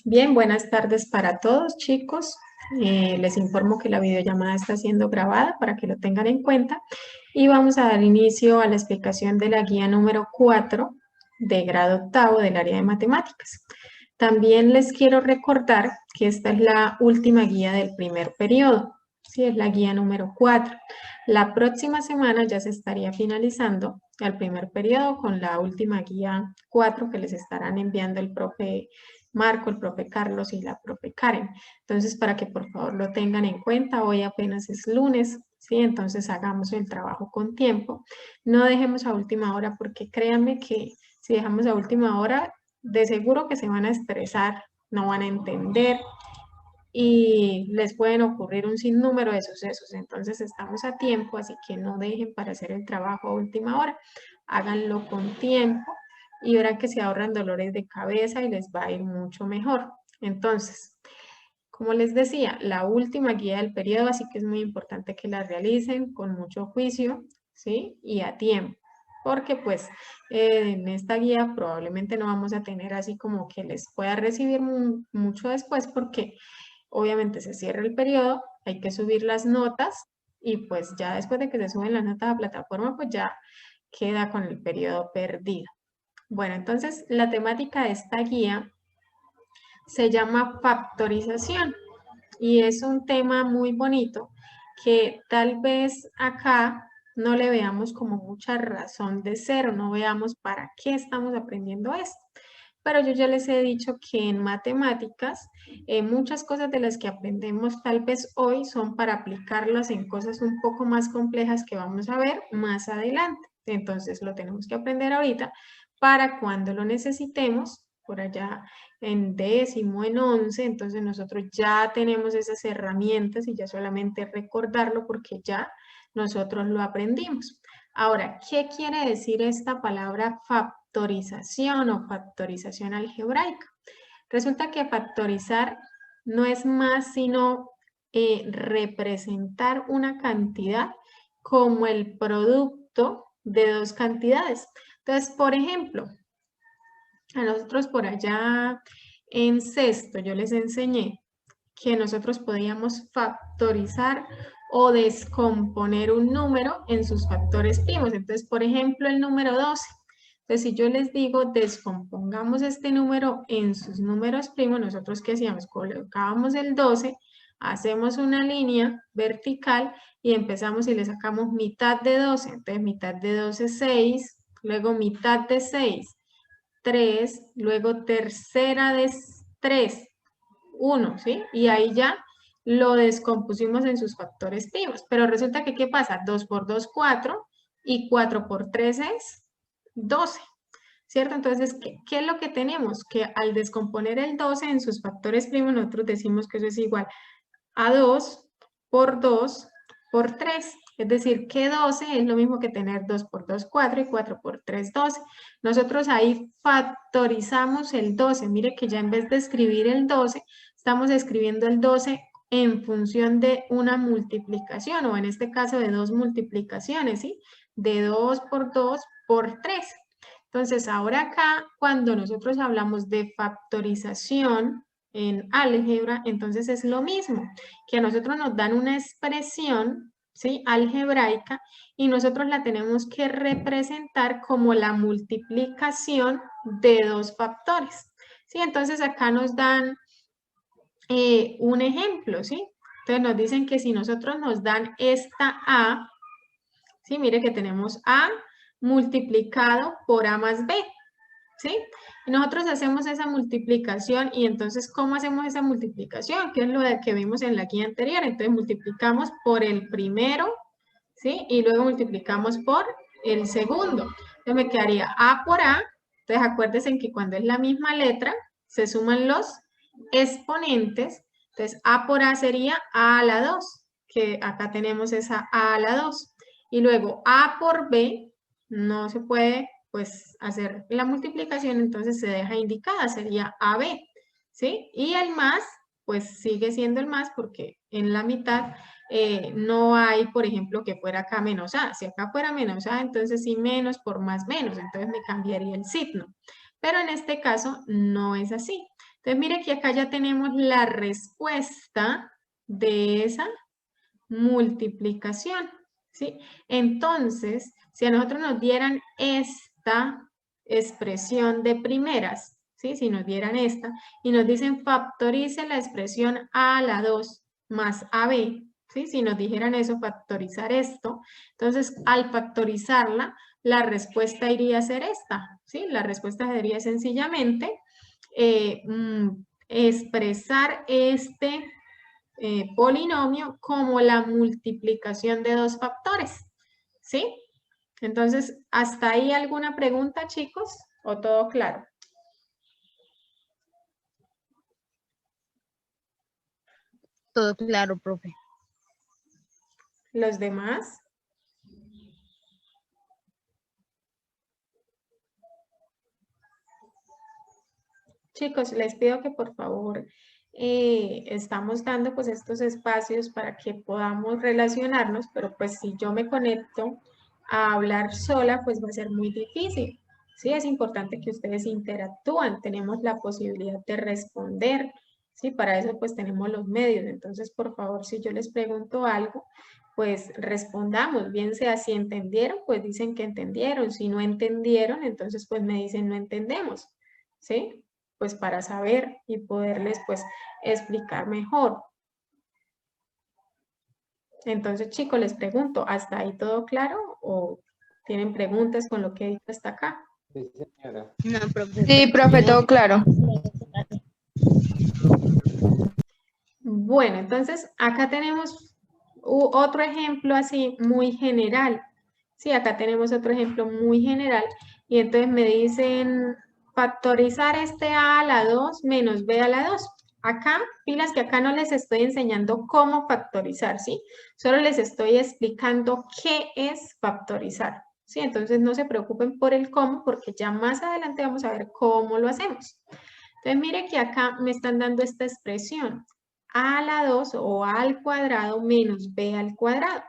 Bien, buenas tardes para todos, chicos. Les informo que la videollamada está siendo grabada para que lo tengan en cuenta y vamos a dar inicio a la explicación de la guía número 4 de grado octavo del área de matemáticas. También les quiero recordar que esta es la última guía del primer periodo, ¿sí? Es la guía número 4. La próxima semana ya se estaría finalizando el primer periodo con la última guía 4 que les estarán enviando el profe Marco, el profe Carlos y la profe Karen. Entonces, para que por favor lo tengan en cuenta, hoy apenas es lunes, ¿sí? Entonces, hagamos el trabajo con tiempo. No dejemos a última hora porque créanme que si dejamos a última hora, de seguro que se van a estresar, no van a entender y les pueden ocurrir un sinnúmero de sucesos. Entonces, estamos a tiempo, así que no dejen para hacer el trabajo a última hora. Háganlo con tiempo y verán que se ahorran dolores de cabeza y les va a ir mucho mejor. Entonces, como les decía, la última guía del periodo, así que es muy importante que la realicen con mucho juicio, ¿sí? Y a tiempo, porque pues en esta guía probablemente no vamos a tener así como que les pueda recibir mucho después, porque obviamente se cierra el periodo, hay que subir las notas y pues ya después de que se suben las notas a plataforma, pues ya queda con el periodo perdido. Bueno, entonces la temática de esta guía se llama factorización y es un tema muy bonito que tal vez acá no le veamos como mucha razón de ser o no veamos para qué estamos aprendiendo esto. Pero yo ya les he dicho que en matemáticas muchas cosas de las que aprendemos tal vez hoy son para aplicarlas en cosas un poco más complejas que vamos a ver más adelante. Entonces lo tenemos que aprender ahorita para cuando lo necesitemos por allá en décimo, en 11, entonces nosotros ya tenemos esas herramientas y ya solamente recordarlo porque ya nosotros lo aprendimos. Ahora, ¿qué quiere decir esta palabra factorización o factorización algebraica? Resulta que factorizar no es más sino representar una cantidad como el producto de dos cantidades. Entonces, por ejemplo, a nosotros por allá en sexto yo les enseñé que nosotros podíamos factorizar o descomponer un número en sus factores primos. Entonces, por ejemplo, el número 12. Entonces, si yo les digo descompongamos este número en sus números primos, nosotros ¿qué hacíamos? Colocábamos el 12, hacemos una línea vertical y empezamos y le sacamos mitad de 12. Entonces, mitad de 12, 6, luego mitad de 6, 3, luego tercera de 3, 1, ¿sí? Y ahí ya lo descompusimos en sus factores primos. Pero resulta que, ¿qué pasa? 2 por 2, 4 y 4 por 3 es 12, ¿cierto? Entonces, ¿qué es lo que tenemos? Que al descomponer el 12 en sus factores primos, nosotros decimos que eso es igual a 2 por 2 por 3. Es decir, que 12 es lo mismo que tener 2 por 2, 4 y 4 por 3, 12. Nosotros ahí factorizamos el 12. Mire que ya en vez de escribir el 12, estamos escribiendo el 12 en función de una multiplicación o en este caso de dos multiplicaciones, ¿sí? De 2 por 2 por 3. Entonces, ahora acá, cuando nosotros hablamos de factorización en álgebra, entonces es lo mismo que a nosotros nos dan una expresión, ¿sí? Algebraica y nosotros la tenemos que representar como la multiplicación de dos factores, ¿sí? Entonces acá nos dan un ejemplo, ¿sí? Entonces nos dicen que si nosotros nos dan esta A, ¿sí? Mire que tenemos A multiplicado por A más B, ¿sí? Y nosotros hacemos esa multiplicación y entonces, ¿cómo hacemos esa multiplicación? ¿Qué es lo que vimos en la guía anterior? Entonces, multiplicamos por el primero, ¿sí? Y luego multiplicamos por el segundo. Entonces, me quedaría A por A. Entonces, acuérdense en que cuando es la misma letra, se suman los exponentes. Entonces, A por A sería A a la 2, que acá tenemos esa A a la 2. Y luego A por B, no se puede pues hacer la multiplicación, entonces se deja indicada, sería AB, ¿sí? Y el más, pues sigue siendo el más porque en la mitad no hay, por ejemplo, que fuera acá menos A. Si acá fuera menos A, entonces sí menos por más menos, entonces me cambiaría el signo. Pero en este caso no es así. Entonces, mire que acá ya tenemos la respuesta de esa multiplicación, ¿sí? Entonces, si a nosotros nos dieran esta expresión de primeras, ¿sí? Si nos dieran esta y nos dicen factorice la expresión a la 2 más AB, ¿sí? Si nos dijeran eso, factorizar esto, entonces al factorizarla, la respuesta iría a ser esta, ¿sí? La respuesta sería sencillamente expresar este polinomio como la multiplicación de dos factores, ¿sí? Entonces, ¿hasta ahí alguna pregunta, chicos? ¿O todo claro? Todo claro, profe. ¿Los demás? Chicos, les pido que por favor estamos dando pues estos espacios para que podamos relacionarnos, pero pues si yo me conecto a hablar sola, pues va a ser muy difícil. Sí, es importante que ustedes interactúen, tenemos la posibilidad de responder, sí, para eso pues tenemos los medios. Entonces, por favor, si yo les pregunto algo, pues respondamos, bien sea si entendieron, pues dicen que entendieron, si no entendieron, entonces pues me dicen no entendemos, ¿sí? Pues para saber y poderles pues explicar mejor. Entonces, chicos, les pregunto, ¿hasta ahí todo claro o tienen preguntas con lo que he dicho hasta acá? Sí, señora. No, profe, Sí, profe, todo claro. Bueno, entonces acá tenemos otro ejemplo así muy general. Sí, acá tenemos otro ejemplo muy general y entonces me dicen factorizar este a la 2 menos b a la 2. Acá, pilas que acá no les estoy enseñando cómo factorizar, ¿sí? Solo les estoy explicando qué es factorizar, ¿sí? Entonces no se preocupen por el cómo porque ya más adelante vamos a ver cómo lo hacemos. Entonces mire que acá me están dando esta expresión a la 2 o a al cuadrado menos b al cuadrado.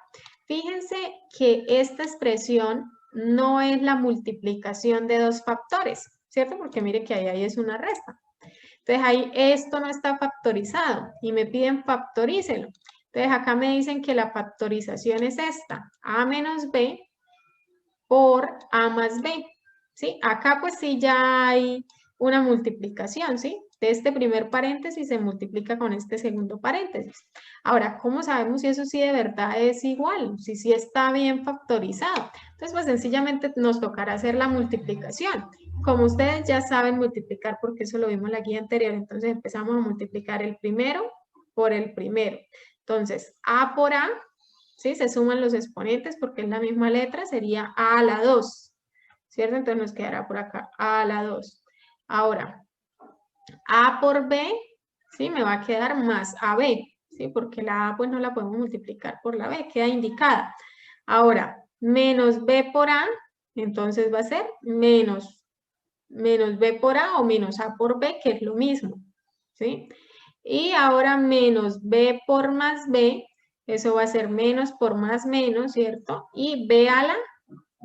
Fíjense que esta expresión no es la multiplicación de dos factores, ¿cierto? Porque mire que ahí es una resta. Entonces ahí esto no está factorizado y me piden factorícelo. Entonces acá me dicen que la factorización es esta, a menos b por a más b, ¿sí? Acá pues sí ya hay una multiplicación, ¿sí? De este primer paréntesis se multiplica con este segundo paréntesis. Ahora, ¿cómo sabemos si eso sí de verdad es igual? Si sí está bien factorizado. Entonces, pues sencillamente nos tocará hacer la multiplicación. Como ustedes ya saben multiplicar, porque eso lo vimos en la guía anterior, entonces empezamos a multiplicar el primero por el primero. Entonces, a por a, ¿sí? Se suman los exponentes porque es la misma letra, sería a la 2, ¿cierto? Entonces nos quedará por acá a la 2. Ahora, a por b, ¿sí? Me va a quedar más ab, ¿sí? Porque la a pues no la podemos multiplicar por la b, queda indicada. Ahora, menos b por a, entonces va a ser menos b por a o menos a por b, que es lo mismo, ¿sí? Y ahora menos b por más b, eso va a ser menos por más menos, ¿cierto? Y b a la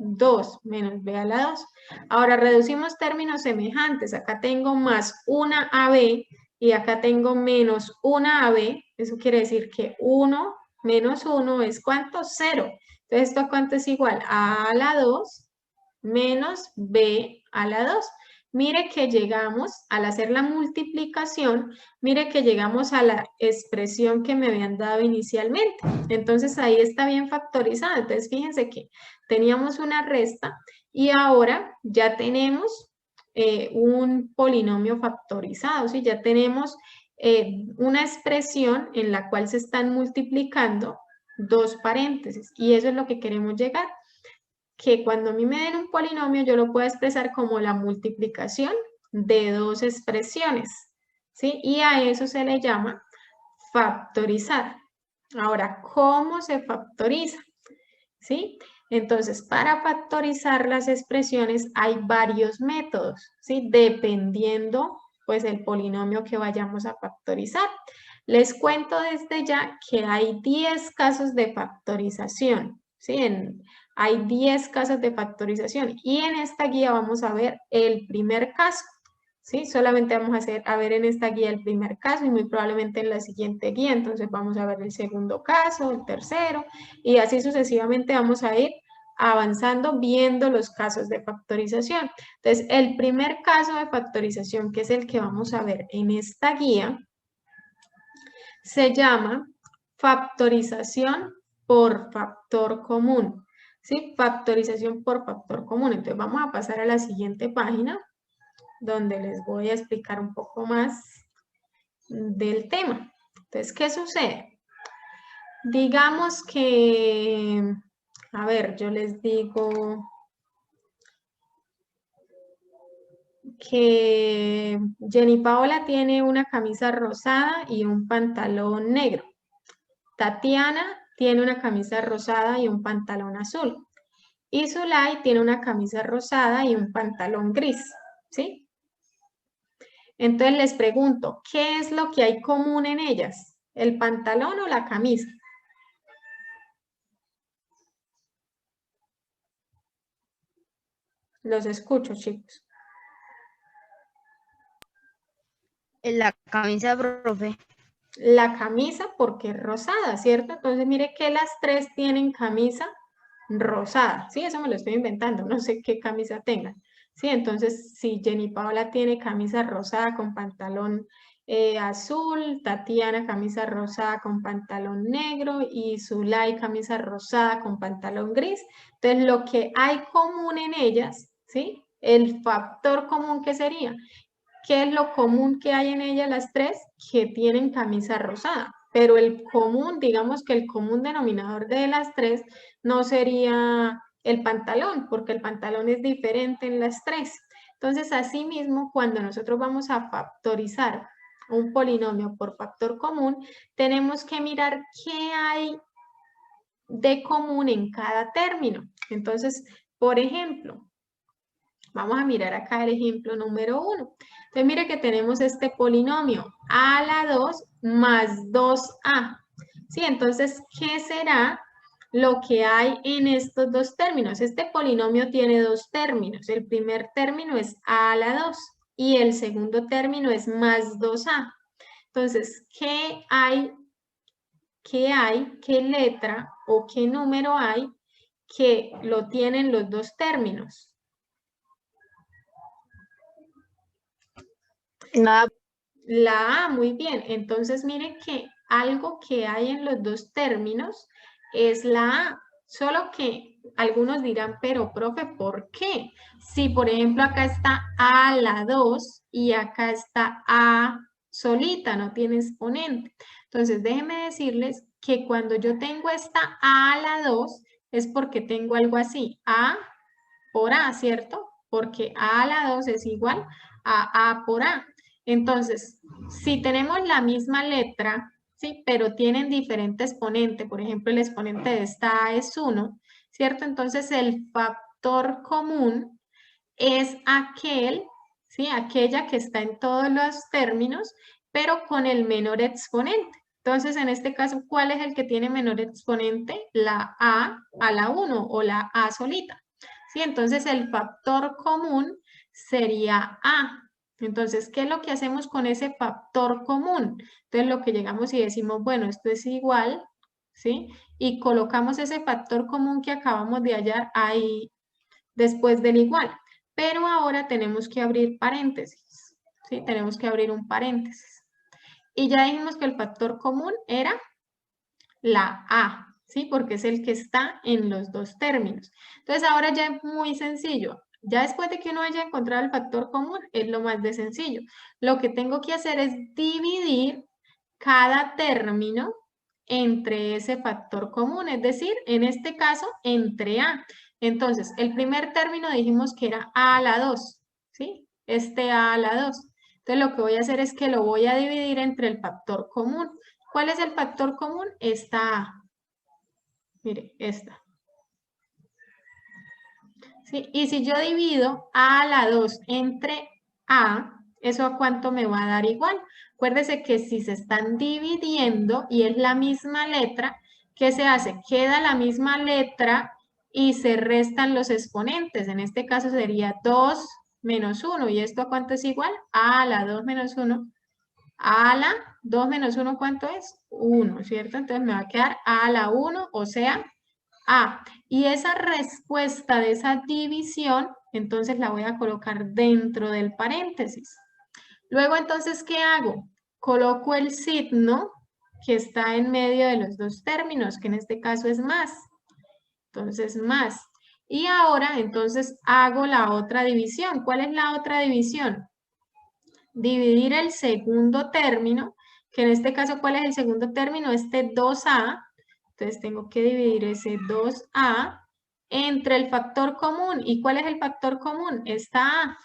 2, menos b a la 2. Ahora reducimos términos semejantes. Acá tengo más una AB y acá tengo menos una AB. Eso quiere decir que 1 menos 1 es ¿cuánto? 0. Entonces, ¿esto cuánto es igual? A la 2 menos b a la 2. Mire que llegamos, al hacer la multiplicación, mire que llegamos a la expresión que me habían dado inicialmente. Entonces ahí está bien factorizada. Entonces fíjense que teníamos una resta y ahora ya tenemos un polinomio factorizado, ¿sí? Ya tenemos una expresión en la cual se están multiplicando dos paréntesis y eso es lo que queremos llegar, que cuando a mí me den un polinomio yo lo puedo expresar como la multiplicación de dos expresiones, ¿sí? Y a eso se le llama factorizar. Ahora, ¿cómo se factoriza? ¿Sí? Entonces, para factorizar las expresiones hay varios métodos, ¿sí? Dependiendo, pues, el polinomio que vayamos a factorizar. Les cuento desde ya que hay 10 casos de factorización, ¿sí? Hay 10 casos de factorización y en esta guía vamos a ver el primer caso, ¿sí? Solamente vamos a ver en esta guía el primer caso y muy probablemente en la siguiente guía, entonces vamos a ver el segundo caso, el tercero, y así sucesivamente vamos a ir avanzando viendo los casos de factorización. Entonces, el primer caso de factorización, que es el que vamos a ver en esta guía, se llama factorización por factor común. ¿Sí? Factorización por factor común. Entonces, vamos a pasar a la siguiente página, donde les voy a explicar un poco más del tema. Entonces, ¿qué sucede? Digamos que, a ver, yo les digo que Jenny Paola tiene una camisa rosada y un pantalón negro. Tatiana tiene una camisa rosada y un pantalón azul. Y Zulay tiene una camisa rosada y un pantalón gris, ¿sí? Entonces les pregunto, ¿qué es lo que hay común en ellas? ¿El pantalón o la camisa? Los escucho, chicos. La camisa, profe. La camisa porque es rosada, ¿cierto? Entonces mire que las tres tienen camisa rosada, ¿sí? Eso me lo estoy inventando, no sé qué camisa tengan, ¿sí? Entonces, si Jenny Paola tiene camisa rosada con pantalón azul, Tatiana camisa rosada con pantalón negro y Zulay camisa rosada con pantalón gris, entonces lo que hay común en ellas, ¿sí? El factor común que sería, ¿qué es lo común que hay en ellas las tres? Que tienen camisa rosada, pero el común, digamos que el común denominador de las tres no sería el pantalón, porque el pantalón es diferente en las tres. Entonces, asimismo, cuando nosotros vamos a factorizar un polinomio por factor común, tenemos que mirar qué hay de común en cada término. Entonces, por ejemplo, vamos a mirar acá el ejemplo número 1. Entonces, mire que tenemos este polinomio a a la 2 más 2a. ¿Sí? Entonces, ¿qué será lo que hay en estos dos términos? Este polinomio tiene dos términos. El primer término es a la 2 y el segundo término es más 2a. Entonces, ¿qué hay? ¿Qué letra o qué número hay que lo tienen los dos términos? La A, muy bien. Entonces, miren que algo que hay en los dos términos es la A. Solo que algunos dirán, pero profe, ¿por qué? Si, por ejemplo, acá está A a la 2 y acá está A solita, no tiene exponente. Entonces, déjenme decirles que cuando yo tengo esta A a la 2 es porque tengo algo así, A por A, ¿cierto? Porque A a la 2 es igual a A por A. Entonces, si tenemos la misma letra, ¿sí? Pero tienen diferente exponente, por ejemplo, el exponente de esta A es 1, ¿cierto? Entonces, el factor común es aquel, ¿sí? Aquella que está en todos los términos, pero con el menor exponente. Entonces, en este caso, ¿cuál es el que tiene menor exponente? La a la 1 o la A solita. ¿Sí? Entonces, el factor común sería A. Entonces, ¿qué es lo que hacemos con ese factor común? Entonces, lo que llegamos y decimos, bueno, esto es igual, ¿sí? Y colocamos ese factor común que acabamos de hallar ahí después del igual. Pero ahora tenemos que abrir paréntesis, ¿sí? Tenemos que abrir un paréntesis. Y ya dijimos que el factor común era la A, ¿sí? Porque es el que está en los dos términos. Entonces ahora ya es muy sencillo. Ya después de que uno haya encontrado el factor común, es lo más de sencillo. Lo que tengo que hacer es dividir cada término entre ese factor común, es decir, en este caso, entre A. Entonces, el primer término dijimos que era A a la 2, ¿sí? Este A a la 2. Entonces, lo que voy a hacer es que lo voy a dividir entre el factor común. ¿Cuál es el factor común? Esta A. Mire, esta. ¿Sí? Y si yo divido A a la 2 entre A, ¿eso a cuánto me va a dar igual? Acuérdese que si se están dividiendo y es la misma letra, ¿qué se hace? Queda la misma letra y se restan los exponentes. En este caso sería 2 menos 1. ¿Y esto a cuánto es igual? A la 2 menos 1. A la 2 menos 1, ¿cuánto es? 1, ¿cierto? Entonces me va a quedar A a la 1, o sea, A. Y esa respuesta de esa división, entonces la voy a colocar dentro del paréntesis. Luego, entonces, ¿qué hago? Coloco el signo que está en medio de los dos términos, que en este caso es más. Entonces, más. Y ahora, entonces, hago la otra división. ¿Cuál es la otra división? Dividir el segundo término, que en este caso, ¿cuál es el segundo término? Este 2a. Entonces, tengo que dividir ese 2a entre el factor común. ¿Y cuál es el factor común? Esta a.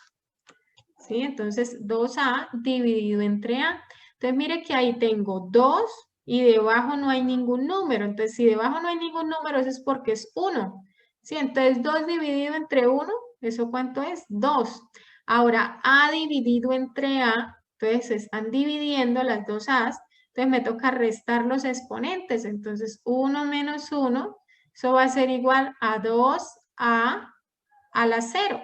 ¿Sí? Entonces, 2a dividido entre a. Entonces, mire que ahí tengo 2 y debajo no hay ningún número. Entonces, si debajo no hay ningún número, eso es porque es 1. ¿Sí? Entonces, 2 dividido entre 1, ¿eso cuánto es? 2. Ahora, a dividido entre a, entonces se están dividiendo las dos a's. Entonces, me toca restar los exponentes. Entonces, 1 menos 1, eso va a ser igual a 2a a la 0.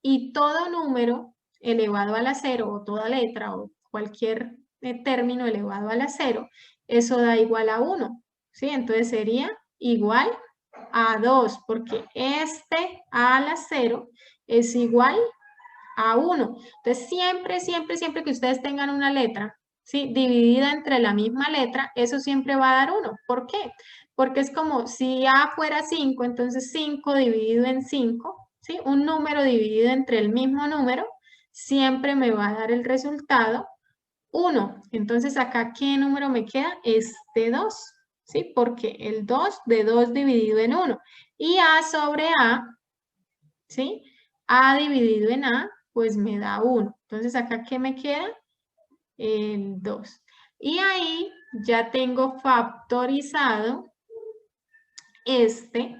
Y todo número elevado a la 0 o toda letra o cualquier término elevado a la 0, eso da igual a 1, ¿sí? Entonces sería igual a 2, porque este a la 0 es igual a 1. Entonces siempre, siempre, siempre que ustedes tengan una letra, ¿sí? Dividida entre la misma letra, eso siempre va a dar 1. ¿Por qué? Porque es como si A fuera 5, entonces 5 dividido en 5, ¿sí? Un número dividido entre el mismo número, siempre me va a dar el resultado 1. Entonces acá, ¿qué número me queda? Este 2, ¿sí? Porque el 2 de 2 dividido en 1. Y A sobre A, ¿sí? A dividido en A, pues me da 1. Entonces acá, ¿qué me queda? El 2. Y ahí ya tengo factorizado este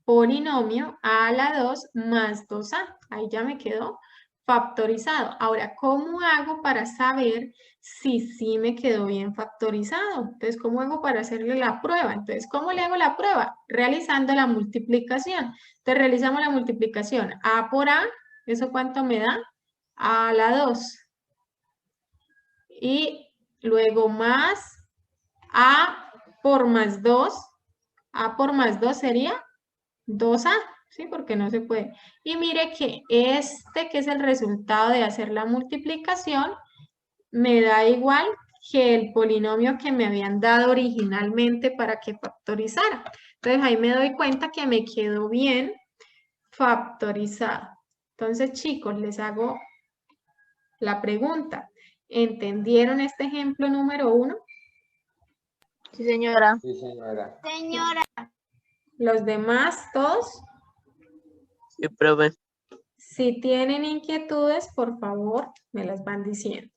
polinomio a la 2 más 2a. Ahí ya me quedó factorizado. Ahora, ¿cómo hago para saber si sí me quedó bien factorizado? Entonces, ¿cómo hago para hacerle la prueba? Entonces, ¿cómo le hago la prueba? Realizando la multiplicación. Entonces, realizamos la multiplicación. A por A, ¿eso cuánto me da? A la 2. Y luego más A por más 2. A por más 2 sería 2a, ¿sí? Porque no se puede. Y mire que este, que es el resultado de hacer la multiplicación, me da igual que el polinomio que me habían dado originalmente para que factorizara. Entonces ahí me doy cuenta que me quedó bien factorizado. Entonces, chicos, les hago la pregunta. ¿Entendieron este ejemplo número 1? Sí, señora. Sí, señora. Señora. ¿Los demás, todos? Sí, profe. Si tienen inquietudes, por favor, me las van diciendo.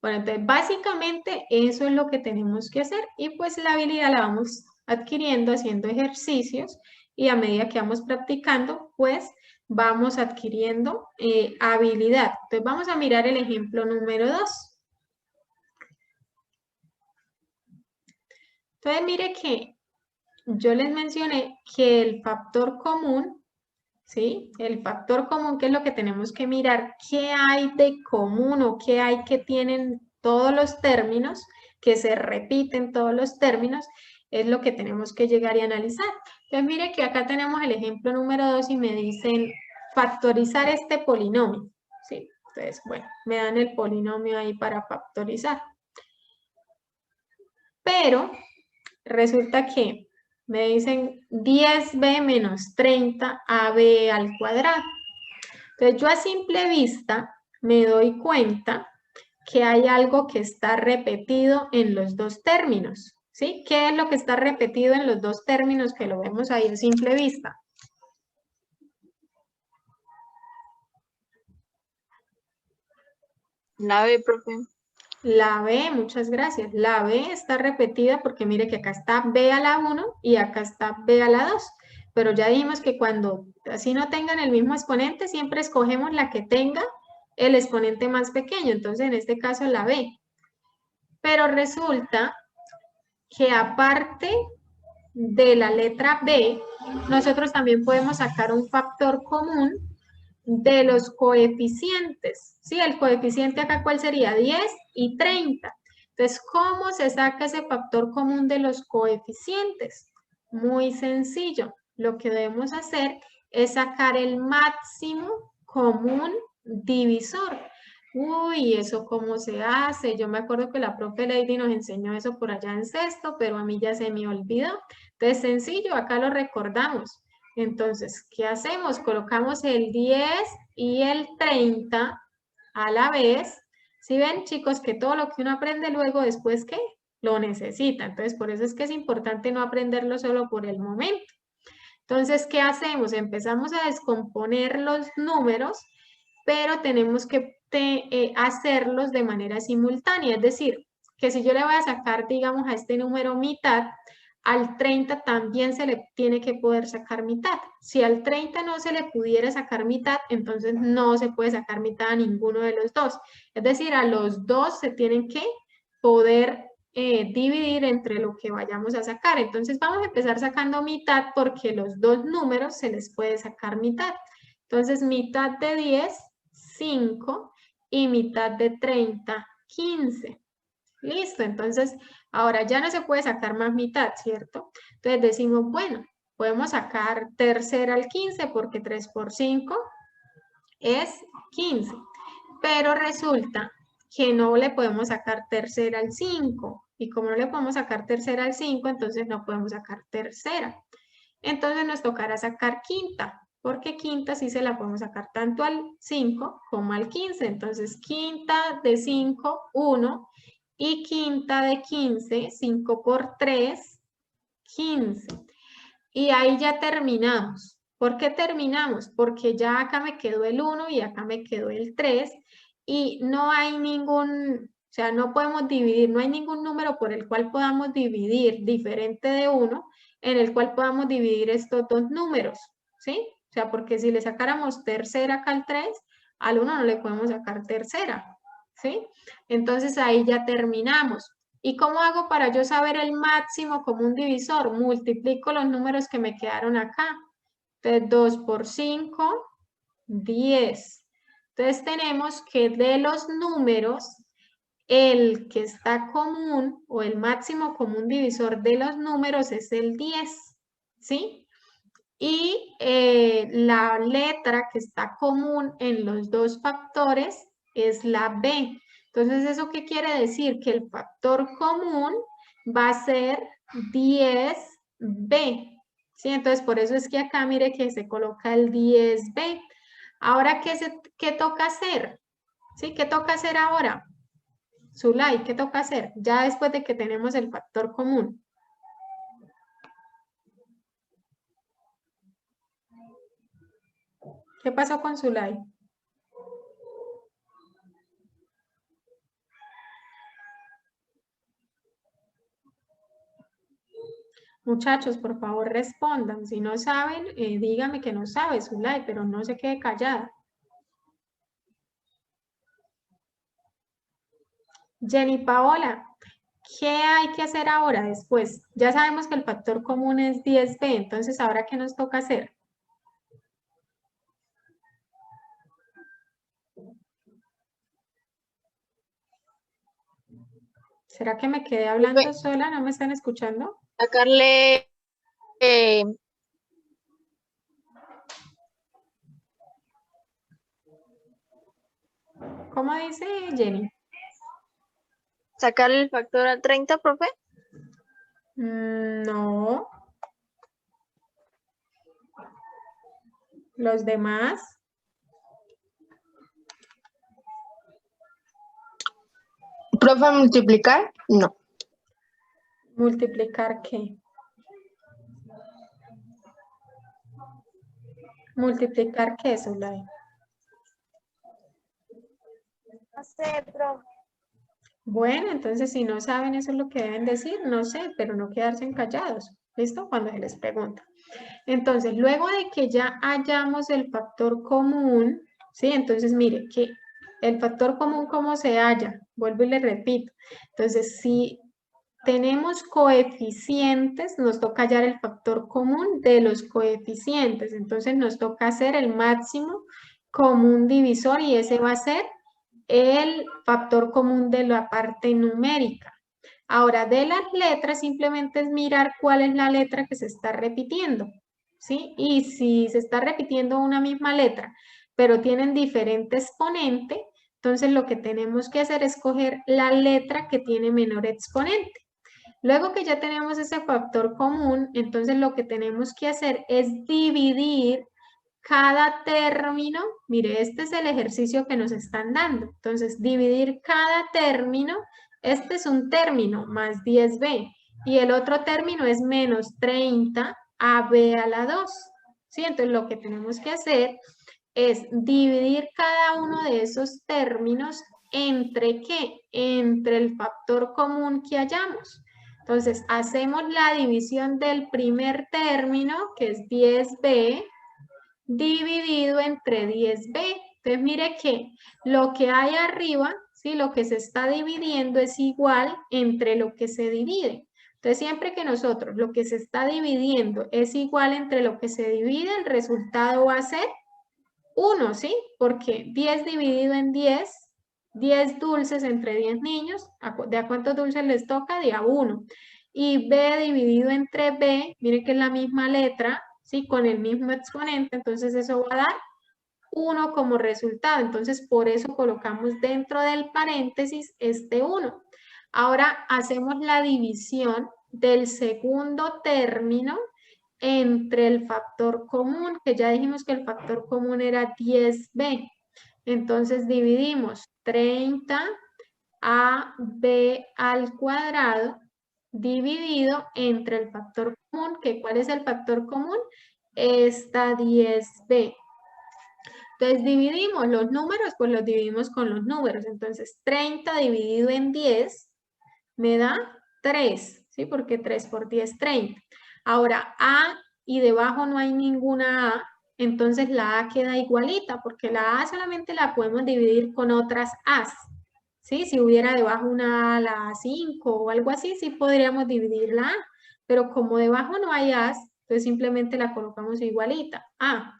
Bueno, entonces básicamente eso es lo que tenemos que hacer y pues la habilidad la vamos adquiriendo haciendo ejercicios y a medida que vamos practicando, pues vamos adquiriendo habilidad. Entonces vamos a mirar el ejemplo número 2. Entonces mire que yo les mencioné que el factor común, ¿sí? El factor común, que es lo que tenemos que mirar, qué hay de común o qué hay que tienen todos los términos, que se repiten todos los términos, es lo que tenemos que llegar y analizar. Entonces, mire que acá tenemos el ejemplo número 2 y me dicen factorizar este polinomio, ¿sí? Entonces, bueno, me dan el polinomio ahí para factorizar. Pero resulta que me dicen 10b menos 30ab al cuadrado. Entonces yo a simple vista me doy cuenta que hay algo que está repetido en los dos términos, ¿sí? ¿Qué es lo que está repetido en los dos términos que lo vemos ahí a simple vista? La B, profe. La B, muchas gracias. La B está repetida porque mire que acá está B a la 1 y acá está B a la 2. Pero ya dijimos que cuando así no tengan el mismo exponente, siempre escogemos la que tenga el exponente más pequeño. Entonces, en este caso, la B. Pero resulta que aparte de la letra B, nosotros también podemos sacar un factor común de los coeficientes. ¿Sí? El coeficiente acá, ¿cuál sería? 10 y 30. Entonces, ¿cómo se saca ese factor común de los coeficientes? Muy sencillo. Lo que debemos hacer es sacar el máximo común divisor. Uy, ¿eso cómo se hace? Yo me acuerdo que la profe Lady nos enseñó eso por allá en sexto, pero a mí ya se me olvidó. Entonces, sencillo, acá lo recordamos. Entonces, ¿qué hacemos? Colocamos el 10 y el 30 a la vez. ¿Sí ven, chicos, que todo lo que uno aprende luego, después, ¿qué? Lo necesita. Entonces, por eso es que es importante no aprenderlo solo por el momento. Entonces, ¿qué hacemos? Empezamos a descomponer los números, pero tenemos que hacerlos de manera simultánea. Es decir, que si yo le voy a sacar, digamos, a este número mitad, al 30 también se le tiene que poder sacar mitad. Si al 30 no se le pudiera sacar mitad, entonces no se puede sacar mitad a ninguno de los dos. Es decir, a los dos se tienen que poder dividir entre lo que vayamos a sacar. Entonces vamos a empezar sacando mitad porque los dos números se les puede sacar mitad. Entonces mitad de 10, 5 y mitad de 30, 15. Listo, entonces ahora ya no se puede sacar más mitad, ¿cierto? Entonces decimos, bueno, podemos sacar tercera al 15 porque 3 por 5 es 15. Pero resulta que no le podemos sacar tercera al 5. Y como no le podemos sacar tercera al 5, entonces no podemos sacar tercera. Entonces nos tocará sacar quinta, porque quinta sí se la podemos sacar tanto al 5 como al 15. Entonces quinta de 5, 1. Y quinta de 15, 5 por 3, 15. Y ahí ya terminamos. ¿Por qué terminamos? Porque ya acá me quedó el 1 y acá me quedó el 3 y no hay ningún, o sea, no podemos dividir, no hay ningún número por el cual podamos dividir diferente de 1 en el cual podamos dividir estos dos números, ¿sí? O sea, porque si le sacáramos tercera acá al 3, al 1 no le podemos sacar tercera, ¿sí? Entonces ahí ya terminamos. ¿Y cómo hago para yo saber el máximo común divisor? Multiplico los números que me quedaron acá. Entonces, 2 por 5, 10. Entonces, tenemos que de los números, el que está común o el máximo común divisor de los números es el 10, ¿sí? Y la letra que está común en los dos factores es la B. Entonces, ¿eso qué quiere decir? Que el factor común va a ser 10B. ¿Sí? Entonces, por eso es que acá mire que se coloca el 10B. Ahora, ¿qué toca hacer? ¿Sí? ¿Qué toca hacer ahora? Zulay, ¿qué toca hacer? Ya después de que tenemos el factor común. ¿Qué pasó con Zulay? Muchachos, por favor, respondan. Si no saben, dígame que no sabe, Zulay, pero no se quede callada. Jenny Paola, ¿qué hay que hacer ahora después? Ya sabemos que el factor común es 10B, entonces, ¿ahora qué nos toca hacer? ¿Será que me quedé hablando sola? ¿No me están escuchando? Sacarle ¿Cómo dice Jenny? sacarle el factor al 30, profe. No. ¿Los demás? ¿Profe, multiplicar? No. ¿Multiplicar qué? ¿Multiplicar qué, Zulay? No sé, profe. Bueno, entonces si no saben eso es lo que deben decir, no sé, pero no quedarse callados, ¿listo? Cuando se les pregunta. Entonces, luego de que ya hallamos el factor común, ¿sí? Entonces, mire, que el factor común, ¿cómo se halla? Vuelvo y le repito. Entonces, si tenemos coeficientes, nos toca hallar el factor común de los coeficientes. Entonces, nos toca hacer el máximo común divisor y ese va a ser el factor común de la parte numérica. Ahora, de las letras simplemente es mirar cuál es la letra que se está repitiendo, ¿sí? Y si se está repitiendo una misma letra, pero tienen diferente exponente, entonces lo que tenemos que hacer es coger la letra que tiene menor exponente. Luego que ya tenemos ese factor común, entonces lo que tenemos que hacer es dividir cada término. Mire, este es el ejercicio que nos están dando. Entonces, dividir cada término. Este es un término más 10b y el otro término es menos 30ab a la 2. ¿Sí? Entonces, lo que tenemos que hacer es dividir cada uno de esos términos entre ¿qué? Entre el factor común que hayamos. Entonces, hacemos la división del primer término, que es 10b, dividido entre 10b. Entonces, mire que lo que hay arriba, ¿sí? Lo que se está dividiendo es igual entre lo que se divide. Entonces, siempre que nosotros lo que se está dividiendo es igual entre lo que se divide, el resultado va a ser 1, ¿sí? Porque 10 dividido en 10, 10 dulces entre 10 niños, ¿de a cuántos dulces les toca? De a 1. Y b dividido entre b, mire que es la misma letra, ¿sí? Con el mismo exponente, entonces eso va a dar 1 como resultado. Entonces, por eso colocamos dentro del paréntesis este 1. Ahora hacemos la división del segundo término entre el factor común, que ya dijimos que el factor común era 10b. Entonces dividimos 30ab al cuadrado dividido entre el factor común, que ¿cuál es el factor común? Esta 10b. Entonces dividimos los números, pues los dividimos con los números. Entonces 30 dividido en 10 me da 3, ¿sí? Porque 3 por 10, 30. Ahora A y debajo no hay ninguna A, entonces la A queda igualita, porque la A solamente la podemos dividir con otras A's, ¿sí? Si hubiera debajo una A, la A5 o algo así, sí podríamos dividir la A, pero como debajo no hay A's, entonces simplemente la colocamos igualita, A.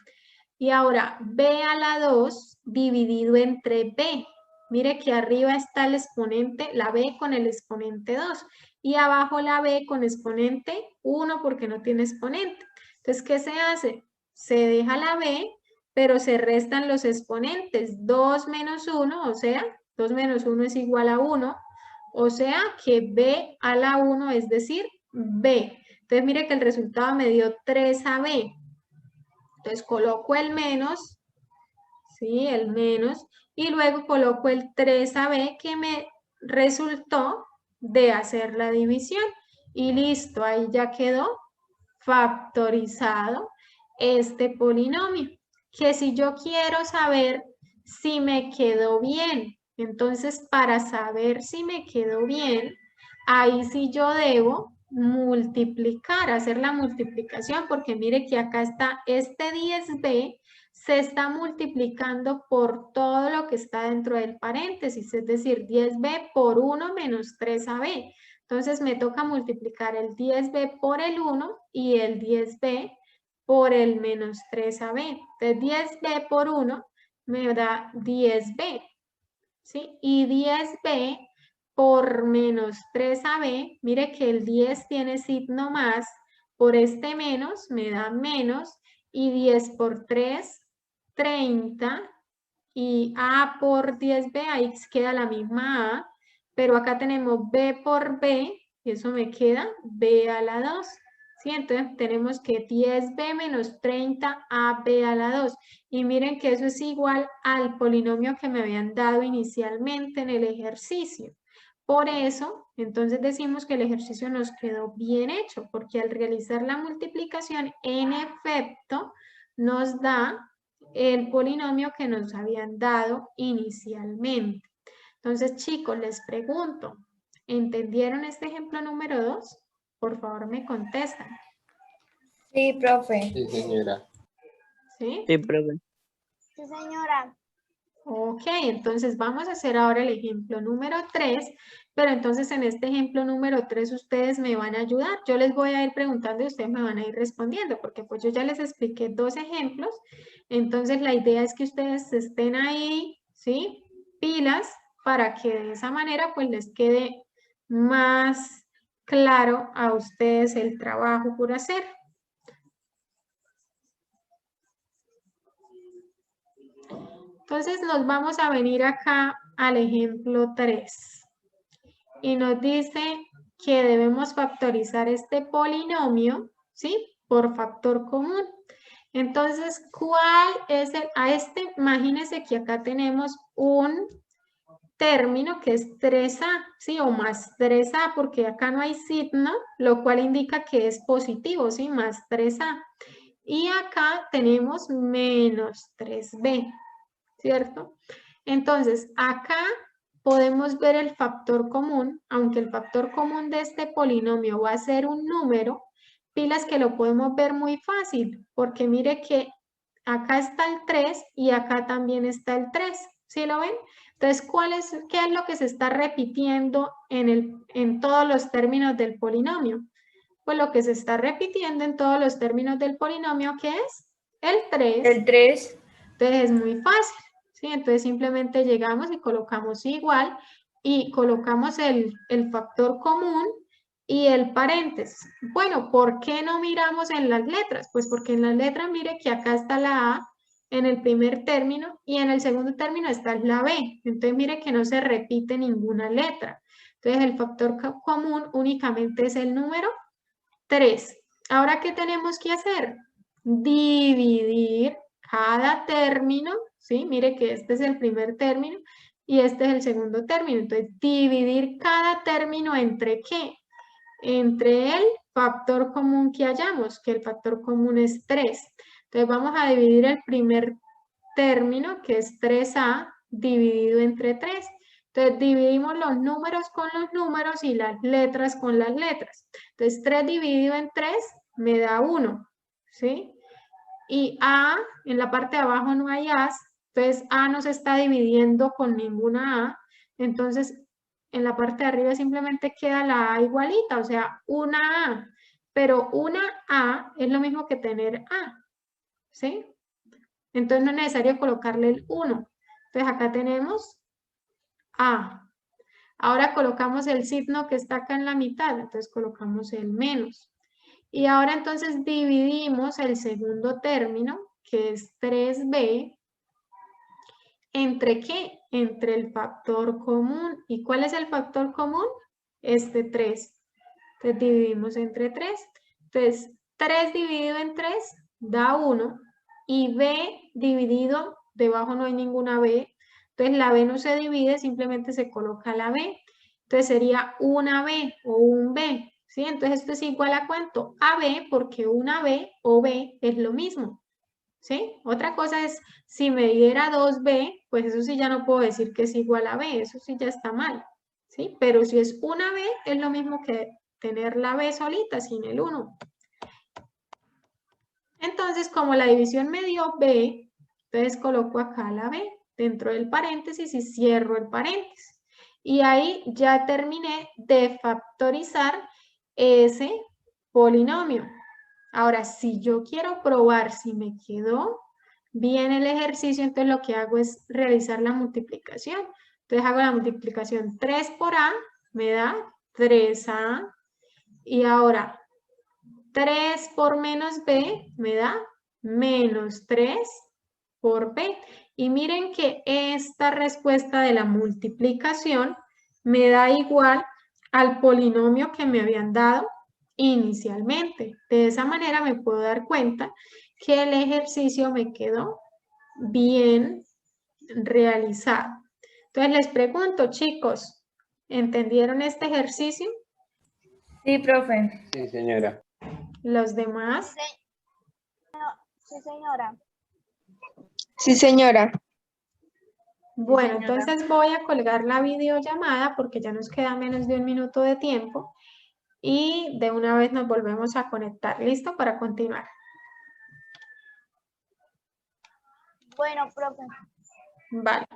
Y ahora, b a la 2 dividido entre b. Mire que arriba está el exponente, la b con el exponente 2. Y abajo la b con exponente 1 porque no tiene exponente. Entonces, ¿qué se hace? Se deja la b, pero se restan los exponentes. 2 menos 1, o sea, 2 menos 1 es igual a 1. O sea que b a la 1 es decir, b. Entonces, mire que el resultado me dio 3ab. Entonces coloco el menos, ¿sí? El menos, y luego coloco el 3ab que me resultó de hacer la división. Y listo, ahí ya quedó factorizado este polinomio. Que si yo quiero saber si me quedó bien, entonces para saber si me quedó bien, ahí sí yo debo multiplicar, hacer la multiplicación, porque mire que acá está este 10b, se está multiplicando por todo lo que está dentro del paréntesis, es decir, 10b por 1 menos 3ab. Entonces me toca multiplicar el 10b por el 1 y el 10b por el menos 3ab. Entonces 10b por 1 me da 10b, ¿sí? Y 10b por menos 3ab, mire que el 10 tiene signo más, por este menos me da menos, y 10 por 3, 30, y a por 10b, ahí queda la misma a, pero acá tenemos b por b, y eso me queda b a la 2. ¿Sí? Entonces tenemos que 10b menos 30ab a la 2. Y miren que eso es igual al polinomio que me habían dado inicialmente en el ejercicio. Por eso, entonces decimos que el ejercicio nos quedó bien hecho, porque al realizar la multiplicación, en efecto, nos da el polinomio que nos habían dado inicialmente. Entonces, chicos, les pregunto, ¿entendieron este ejemplo número 2? Por favor, me contestan. Sí, profe. Sí, señora. ¿Sí? Sí, profe. Sí, señora. Ok, entonces vamos a hacer ahora el ejemplo número 3, pero entonces en este ejemplo número 3 ustedes me van a ayudar. Yo les voy a ir preguntando y ustedes me van a ir respondiendo, porque pues yo ya les expliqué 2 ejemplos, entonces la idea es que ustedes estén ahí, ¿sí? Pilas, para que de esa manera pues les quede más claro a ustedes el trabajo por hacer. Entonces nos vamos a venir acá al ejemplo 3 y nos dice que debemos factorizar este polinomio, ¿sí? Por factor común. Entonces, ¿cuál es imagínense que acá tenemos un término que es 3a, ¿sí? O más 3a, porque acá no hay signo, lo cual indica que es positivo, ¿sí? Más 3a. Y acá tenemos menos 3b. ¿Cierto? Entonces, acá podemos ver el factor común, aunque el factor común de este polinomio va a ser un número, pilas que lo podemos ver muy fácil, porque mire que acá está el 3 y acá también está el 3, ¿sí lo ven? Entonces, ¿qué es lo que se está repitiendo en todos los términos del polinomio? Pues lo que se está repitiendo en todos los términos del polinomio, ¿qué es? El 3. El 3. Entonces es muy fácil, ¿sí? Entonces simplemente llegamos y colocamos igual y colocamos el factor común y el paréntesis. Bueno, ¿por qué no miramos en las letras? Pues porque en las letras mire que acá está la A en el primer término y en el segundo término está la B. Entonces mire que no se repite ninguna letra. Entonces el factor común únicamente es el número 3. Ahora, ¿qué tenemos que hacer? Dividir cada término, ¿sí? Mire que este es el primer término y este es el segundo término. Entonces, dividir cada término ¿entre qué? Entre el factor común que hallamos, que el factor común es 3. Entonces, vamos a dividir el primer término, que es 3a, dividido entre 3. Entonces, dividimos los números con los números y las letras con las letras. Entonces, 3 dividido en 3 me da 1, ¿sí? Y A, en la parte de abajo no hay A, entonces A no se está dividiendo con ninguna A. Entonces, en la parte de arriba simplemente queda la A igualita, o sea, una A. Pero una A es lo mismo que tener A, ¿sí? Entonces no es necesario colocarle el 1. Entonces acá tenemos A. Ahora colocamos el signo que está acá en la mitad, entonces colocamos el menos. Y ahora entonces dividimos el segundo término, que es 3b, ¿entre qué? Entre el factor común. ¿Y cuál es el factor común? Este 3. Entonces dividimos entre 3. Entonces 3 dividido en 3 da 1 y b dividido, debajo no hay ninguna b, entonces la b no se divide, simplemente se coloca la b. Entonces sería una b o un b, ¿sí? Entonces esto es igual a ¿cuánto? A b, porque una b o b es lo mismo, ¿sí? Otra cosa es, si me diera 2b, pues eso sí ya no puedo decir que es igual a b, eso sí ya está mal, ¿sí? Pero si es una b, es lo mismo que tener la b solita, sin el 1. Entonces, como la división me dio b, entonces coloco acá la b dentro del paréntesis y cierro el paréntesis. Y ahí ya terminé de factorizar ese polinomio. Ahora, si yo quiero probar si me quedó bien el ejercicio, entonces lo que hago es realizar la multiplicación. Entonces hago la multiplicación 3 por a, me da 3a. Y ahora 3 por menos b me da menos 3 por b. Y miren que esta respuesta de la multiplicación me da igual al polinomio que me habían dado inicialmente. De esa manera me puedo dar cuenta que el ejercicio me quedó bien realizado. Entonces les pregunto, chicos, ¿entendieron este ejercicio? Sí, profe. Sí, señora. ¿Los demás? Sí, señora. Sí, señora. Bueno, señora. entonces voy a colgar la videollamada porque ya nos queda menos de 1 minuto de tiempo y de una vez nos volvemos a conectar. ¿Listo? Para continuar. Bueno, profe. Vale.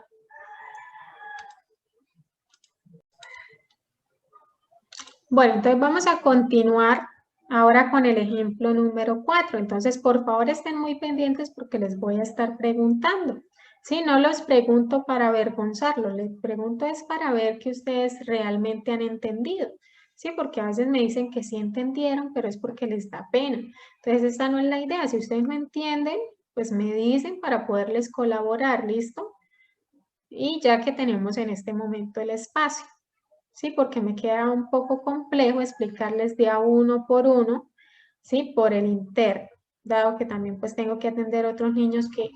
Bueno, entonces vamos a continuar ahora con el ejemplo número 4. Entonces, por favor, estén muy pendientes porque les voy a estar preguntando. Sí, no los pregunto para avergonzarlos, les pregunto es para ver que ustedes realmente han entendido. Sí, porque a veces me dicen que sí entendieron, pero es porque les da pena. Entonces, esta no es la idea. Si ustedes no entienden, pues me dicen para poderles colaborar, ¿listo? Y ya que tenemos en este momento el espacio. ¿Sí? Porque me queda un poco complejo explicarles de a uno por uno, ¿sí? Por el interno, dado que también pues tengo que atender a otros niños que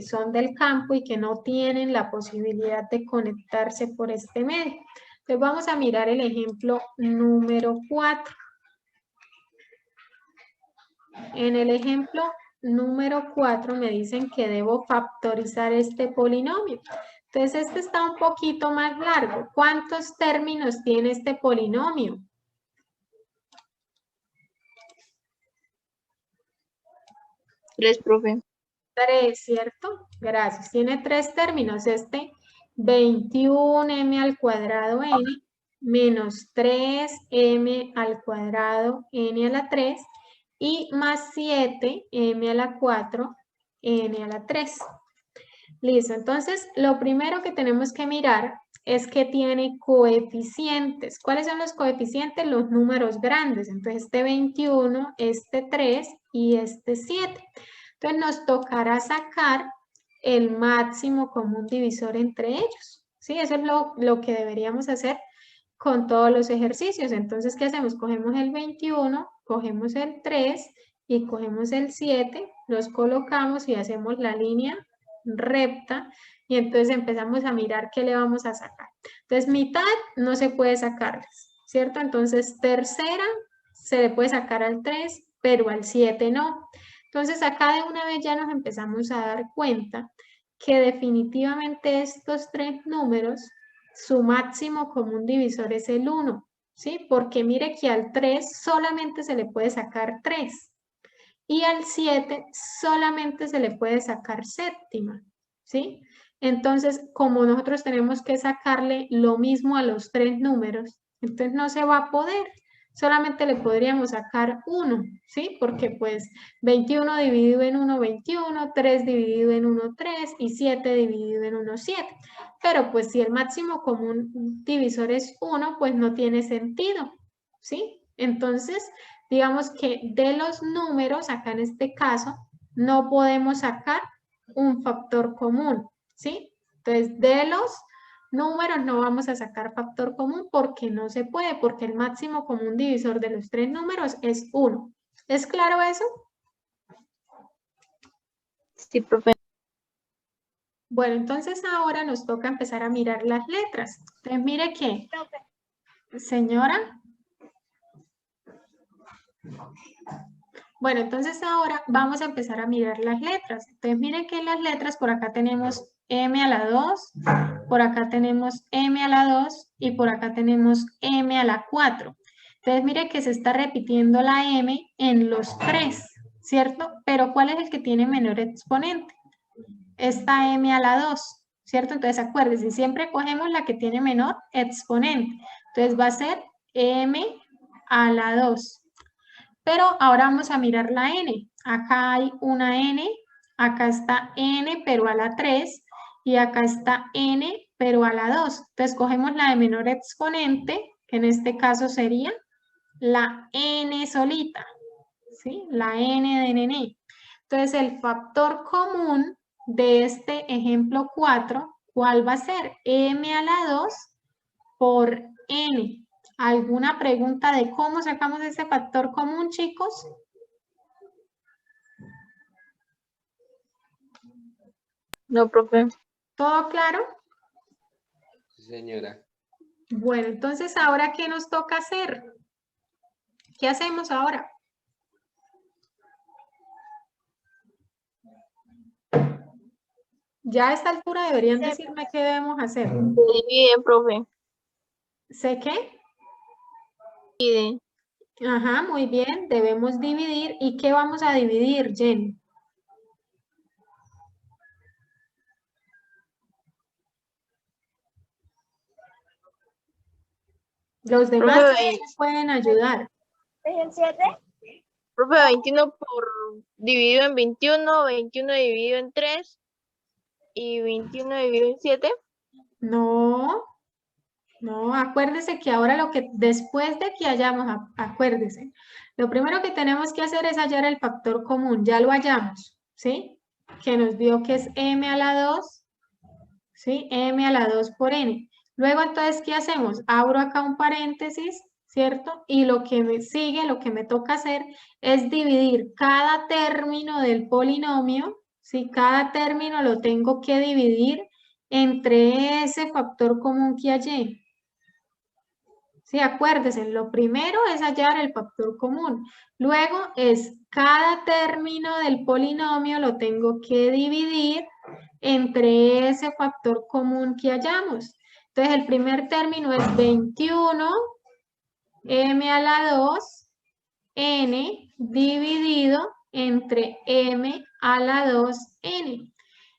son del campo y que no tienen la posibilidad de conectarse por este medio. Entonces vamos a mirar el ejemplo número 4. En el ejemplo número 4 me dicen que debo factorizar este polinomio. Entonces, este está un poquito más largo. ¿Cuántos términos tiene este polinomio? 3, profe. 3, ¿cierto? Gracias. Tiene 3 términos. Este 21m al cuadrado n menos 3m al cuadrado n a la 3 y más 7m a la 4 n a la 3. Listo, entonces lo primero que tenemos que mirar es que tiene coeficientes. ¿Cuáles son los coeficientes? Los números grandes. Entonces este 21, este 3 y este 7. Entonces nos tocará sacar el máximo común divisor entre ellos. ¿Sí? Eso es lo que deberíamos hacer con todos los ejercicios. Entonces, ¿qué hacemos? Cogemos el 21, cogemos el 3 y cogemos el 7, los colocamos y hacemos la línea recta y entonces empezamos a mirar qué le vamos a sacar. Entonces, mitad no se puede sacarles, ¿cierto? Entonces, tercera se le puede sacar al 3, pero al 7 no. Entonces, acá de una vez ya nos empezamos a dar cuenta que definitivamente estos 3 números, su máximo común divisor es el 1, ¿sí? Porque mire que al 3 solamente se le puede sacar 3 y al 7 solamente se le puede sacar séptima, ¿sí? Entonces, como nosotros tenemos que sacarle lo mismo a los 3 números, entonces no se va a poder. Solamente le podríamos sacar 1, ¿sí? Porque pues 21 dividido en 1, 21, 3 dividido en 1, 3 y 7 dividido en 1, 7. Pero pues si el máximo común divisor es 1, pues no tiene sentido, ¿sí? Entonces, digamos que de los números, acá en este caso, no podemos sacar un factor común, ¿sí? Entonces, de los números no vamos a sacar factor común porque no se puede, porque el máximo común divisor de los 3 números es 1. ¿Es claro eso? Sí, profe. Bueno, entonces ahora nos toca empezar a mirar las letras. Entonces, mire que, señora. Bueno, entonces ahora vamos a empezar a mirar las letras. Entonces, miren que en las letras por acá tenemos M a la 2, por acá tenemos M a la 2 y por acá tenemos M a la 4. Entonces, mire que se está repitiendo la M en los 3, ¿cierto? Pero ¿cuál es el que tiene menor exponente? Esta M a la 2, ¿cierto? Entonces, acuérdense, siempre cogemos la que tiene menor exponente. Entonces, va a ser M a la 2. Pero ahora vamos a mirar la n. Acá hay una n, acá está n pero a la 3 y acá está n pero a la 2. Entonces cogemos la de menor exponente, que en este caso sería la n solita, ¿sí? La n de nene. Entonces el factor común de este ejemplo 4, ¿cuál va a ser? M a la 2 por n. ¿Alguna pregunta de cómo sacamos ese factor común, chicos? No, profe. ¿Todo claro? Sí, señora. Bueno, entonces, ¿ahora qué nos toca hacer? ¿Qué hacemos ahora? Ya a esta altura deberían decirme qué debemos hacer. Se divide, profe. ¿Sé qué? Divide. Ajá, muy bien. Debemos dividir. ¿Y qué vamos a dividir, Jen? Los demás Profe, también me pueden ayudar. ¿Es el 7? profe, 21 dividido en 21, 21 dividido en 3 y 21 dividido en 7. No, no, acuérdese que ahora después de que hayamos, acuérdese, lo primero que tenemos que hacer es hallar el factor común, ya lo hallamos, ¿sí? Que nos dio que es m a la 2, ¿sí? M a la 2 por n. Luego, entonces, ¿qué hacemos? Abro acá un paréntesis, ¿cierto? Y lo que me sigue, lo que me toca hacer es dividir cada término del polinomio, ¿sí? Cada término lo tengo que dividir entre ese factor común que hallé. Sí, acuérdense, lo primero es hallar el factor común. Luego es cada término del polinomio lo tengo que dividir entre ese factor común que hallamos. Entonces, el primer término es 21 m a la 2 n dividido entre m a la 2 n.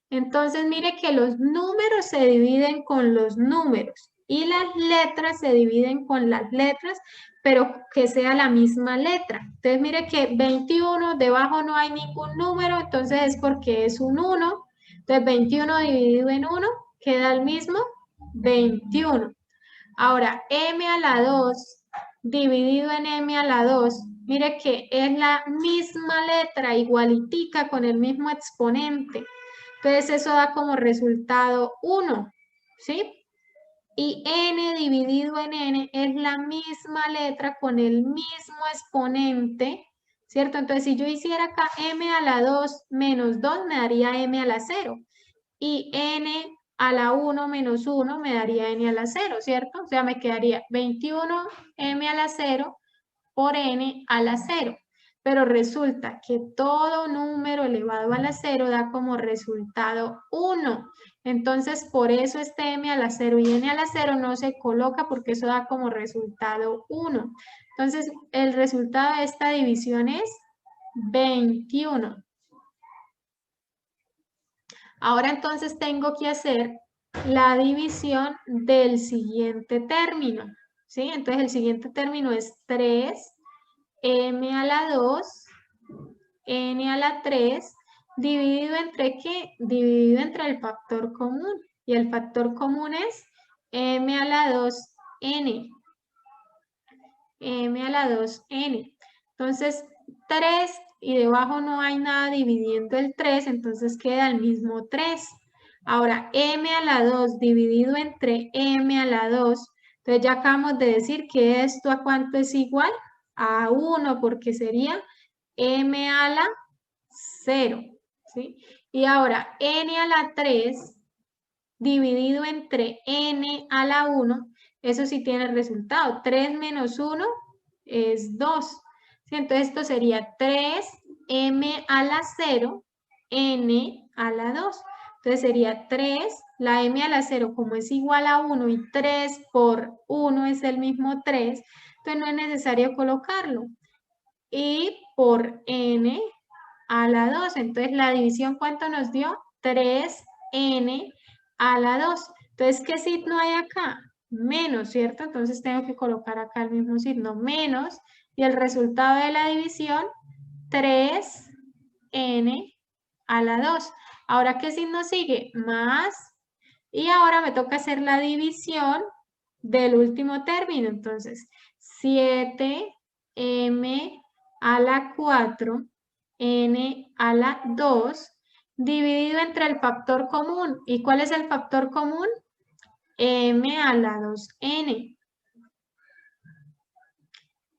Entonces, mire que los números se dividen con los números y las letras se dividen con las letras, pero que sea la misma letra. Entonces, mire que 21, debajo no hay ningún número, entonces es porque es un 1. Entonces, 21 dividido en 1 queda el mismo 21. Ahora, m a la 2 dividido en m a la 2, mire que es la misma letra, igualitica con el mismo exponente. Entonces eso da como resultado 1, ¿sí? Y n dividido en n es la misma letra con el mismo exponente, ¿cierto? Entonces si yo hiciera acá m a la 2 menos 2 me daría m a la 0. Y n a la 1 menos 1 me daría n a la 0, ¿cierto? O sea, me quedaría 21 m a la 0 por n a la 0. Pero resulta que todo número elevado a la 0 da como resultado 1. Entonces, por eso este m a la 0 y n a la 0 no se coloca porque eso da como resultado 1. Entonces, el resultado de esta división es 21. Ahora entonces tengo que hacer la división del siguiente término, ¿sí? Entonces el siguiente término es 3 m a la 2, n a la 3, dividido entre ¿qué? Dividido entre el factor común. Y el factor común es m a la 2, n. M a la 2, n. Entonces, 3 y debajo no hay nada dividiendo el 3, entonces queda el mismo 3. Ahora, m a la 2 dividido entre m a la 2. Entonces ya acabamos de decir que esto a cuánto es igual, a 1, porque sería m a la 0, ¿sí? Y ahora, n a la 3 dividido entre n a la 1, eso sí tiene resultado. 3 menos 1 es 2. ¿Sí? Entonces esto sería 3m a la 0, n a la 2. Entonces sería 3, la m a la 0 como es igual a 1 y 3 por 1 es el mismo 3, entonces no es necesario colocarlo. Y por n a la 2, entonces la división ¿cuánto nos dio? 3n a la 2. Entonces, ¿qué signo hay acá? Menos, ¿cierto? Entonces tengo que colocar acá el mismo signo, menos, y el resultado de la división, 3n a la 2. Ahora, ¿qué signo sigue? Más, y ahora me toca hacer la división del último término. Entonces, 7m a la 4, n a la 2, dividido entre el factor común. ¿Y cuál es el factor común? M a la 2n.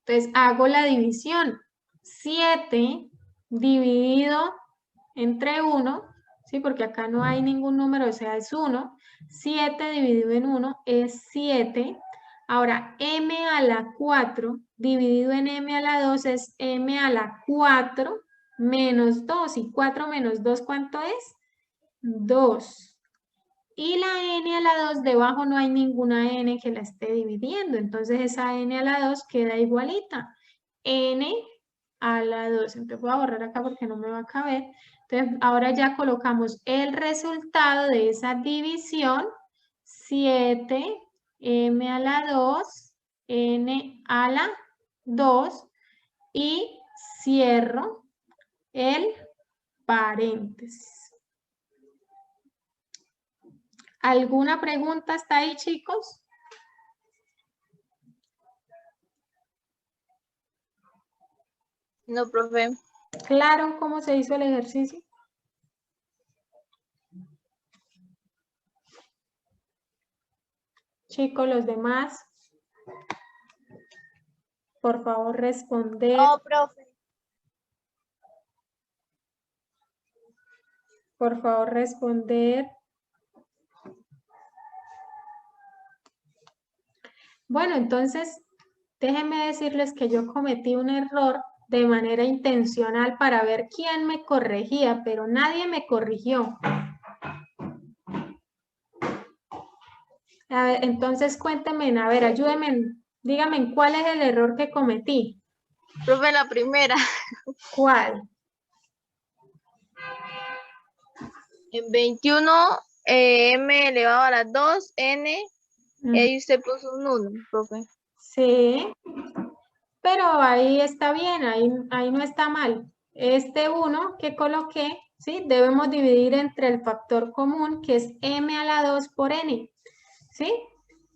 Entonces hago la división. 7 dividido entre 1, ¿sí? Porque acá no hay ningún número, o sea, es 1. 7 dividido en 1 es 7. Ahora, m a la 4 dividido en m a la 2 es m a la 4 menos 2. ¿Y 4 menos 2 cuánto es? 2. Y la n a la 2, debajo no hay ninguna n que la esté dividiendo. Entonces esa n a la 2 queda igualita. N a la 2. Entonces voy a borrar acá porque no me va a caber. Entonces ahora ya colocamos el resultado de esa división. 7m a la 2, n a la 2 y cierro el paréntesis. ¿Alguna pregunta hasta ahí, chicos? No, profe. ¿Claro cómo se hizo el ejercicio? Chicos, los demás, por favor, responder. No, profe. Por favor, responder. Bueno, entonces, déjenme decirles que yo cometí un error de manera intencional para ver quién me corregía, pero nadie me corrigió. A ver, entonces cuéntenme, a ver, ayúdenme, díganme cuál es el error que cometí. Profe, la primera. ¿Cuál? En 21, m elevado a la 2, n, y ahí usted puso un 1, profe. Sí, pero ahí está bien, ahí no está mal. Este 1 que coloqué, ¿sí? Debemos dividir entre el factor común, que es m a la 2 por n, ¿sí?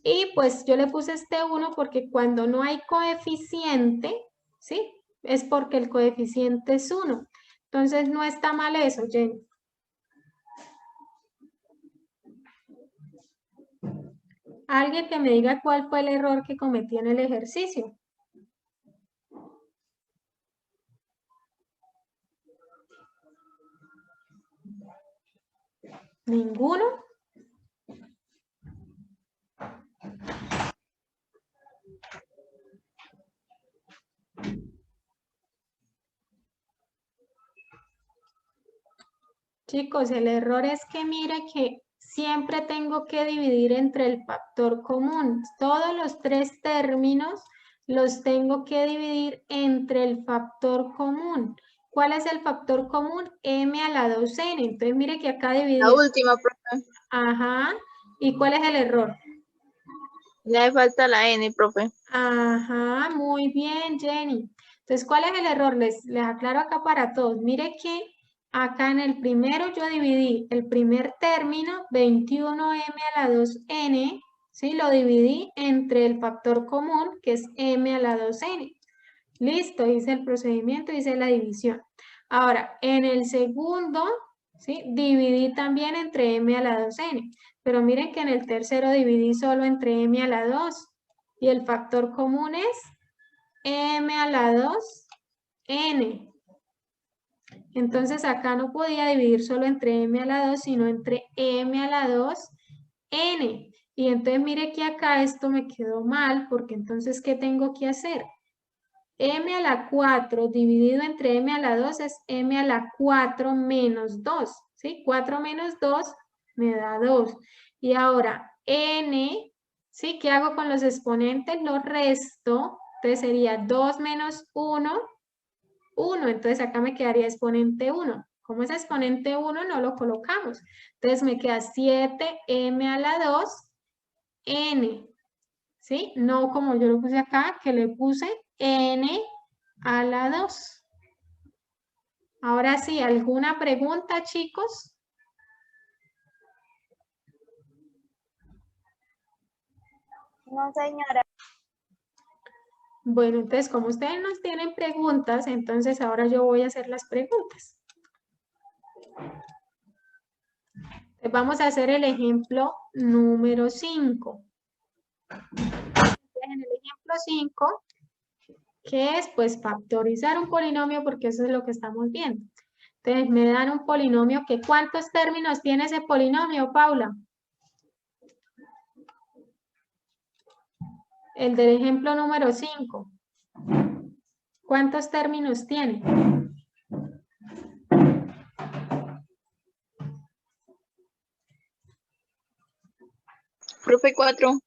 Y pues yo le puse este 1 porque cuando no hay coeficiente, ¿sí? Es porque el coeficiente es 1. Entonces no está mal eso, Jenny. Alguien que me diga cuál fue el error que cometí en el ejercicio. ¿Ninguno? Chicos, el error es que mire que siempre tengo que dividir entre el factor común. Todos los 3 términos los tengo que dividir entre el factor común. ¿Cuál es el factor común? M a la 2n. Entonces mire que acá dividí. La última, profe. Ajá. ¿Y cuál es el error? Le hace falta la n, profe. Ajá, muy bien, Jenny. Entonces, ¿cuál es el error? Les aclaro acá para todos. Mire que acá en el primero yo dividí el primer término, 21m a la 2n, ¿sí? Lo dividí entre el factor común, que es m a la 2n. Listo, hice el procedimiento, hice la división. Ahora, en el segundo, ¿sí? Dividí también entre m a la 2n. Pero miren que en el tercero dividí solo entre m a la 2. Y el factor común es m a la 2, n. Entonces acá no podía dividir solo entre m a la 2, sino entre m a la 2, n. Y entonces mire que acá esto me quedó mal, porque entonces, ¿qué tengo que hacer? M a la 4 dividido entre m a la 2 es m a la 4 menos 2. ¿Sí? 4 menos 2 me da 2. Y ahora n, ¿sí? ¿Qué hago con los exponentes? Los resto. Entonces sería 2 menos 1, 1. Entonces acá me quedaría exponente 1. Como es exponente 1, no lo colocamos. Entonces me queda 7m a la 2, n. ¿Sí? No como yo lo puse acá, que le puse n a la 2. Ahora sí, ¿alguna pregunta, chicos? No, señora. Bueno, entonces como ustedes nos tienen preguntas, entonces ahora yo voy a hacer las preguntas. Vamos a hacer el ejemplo número 5. En el ejemplo 5, ¿qué es? Pues factorizar un polinomio, porque eso es lo que estamos viendo. Entonces me dan un polinomio que ¿cuántos términos tiene ese polinomio, Paula? El del ejemplo número 5. ¿Cuántos términos tiene? Profe, 4.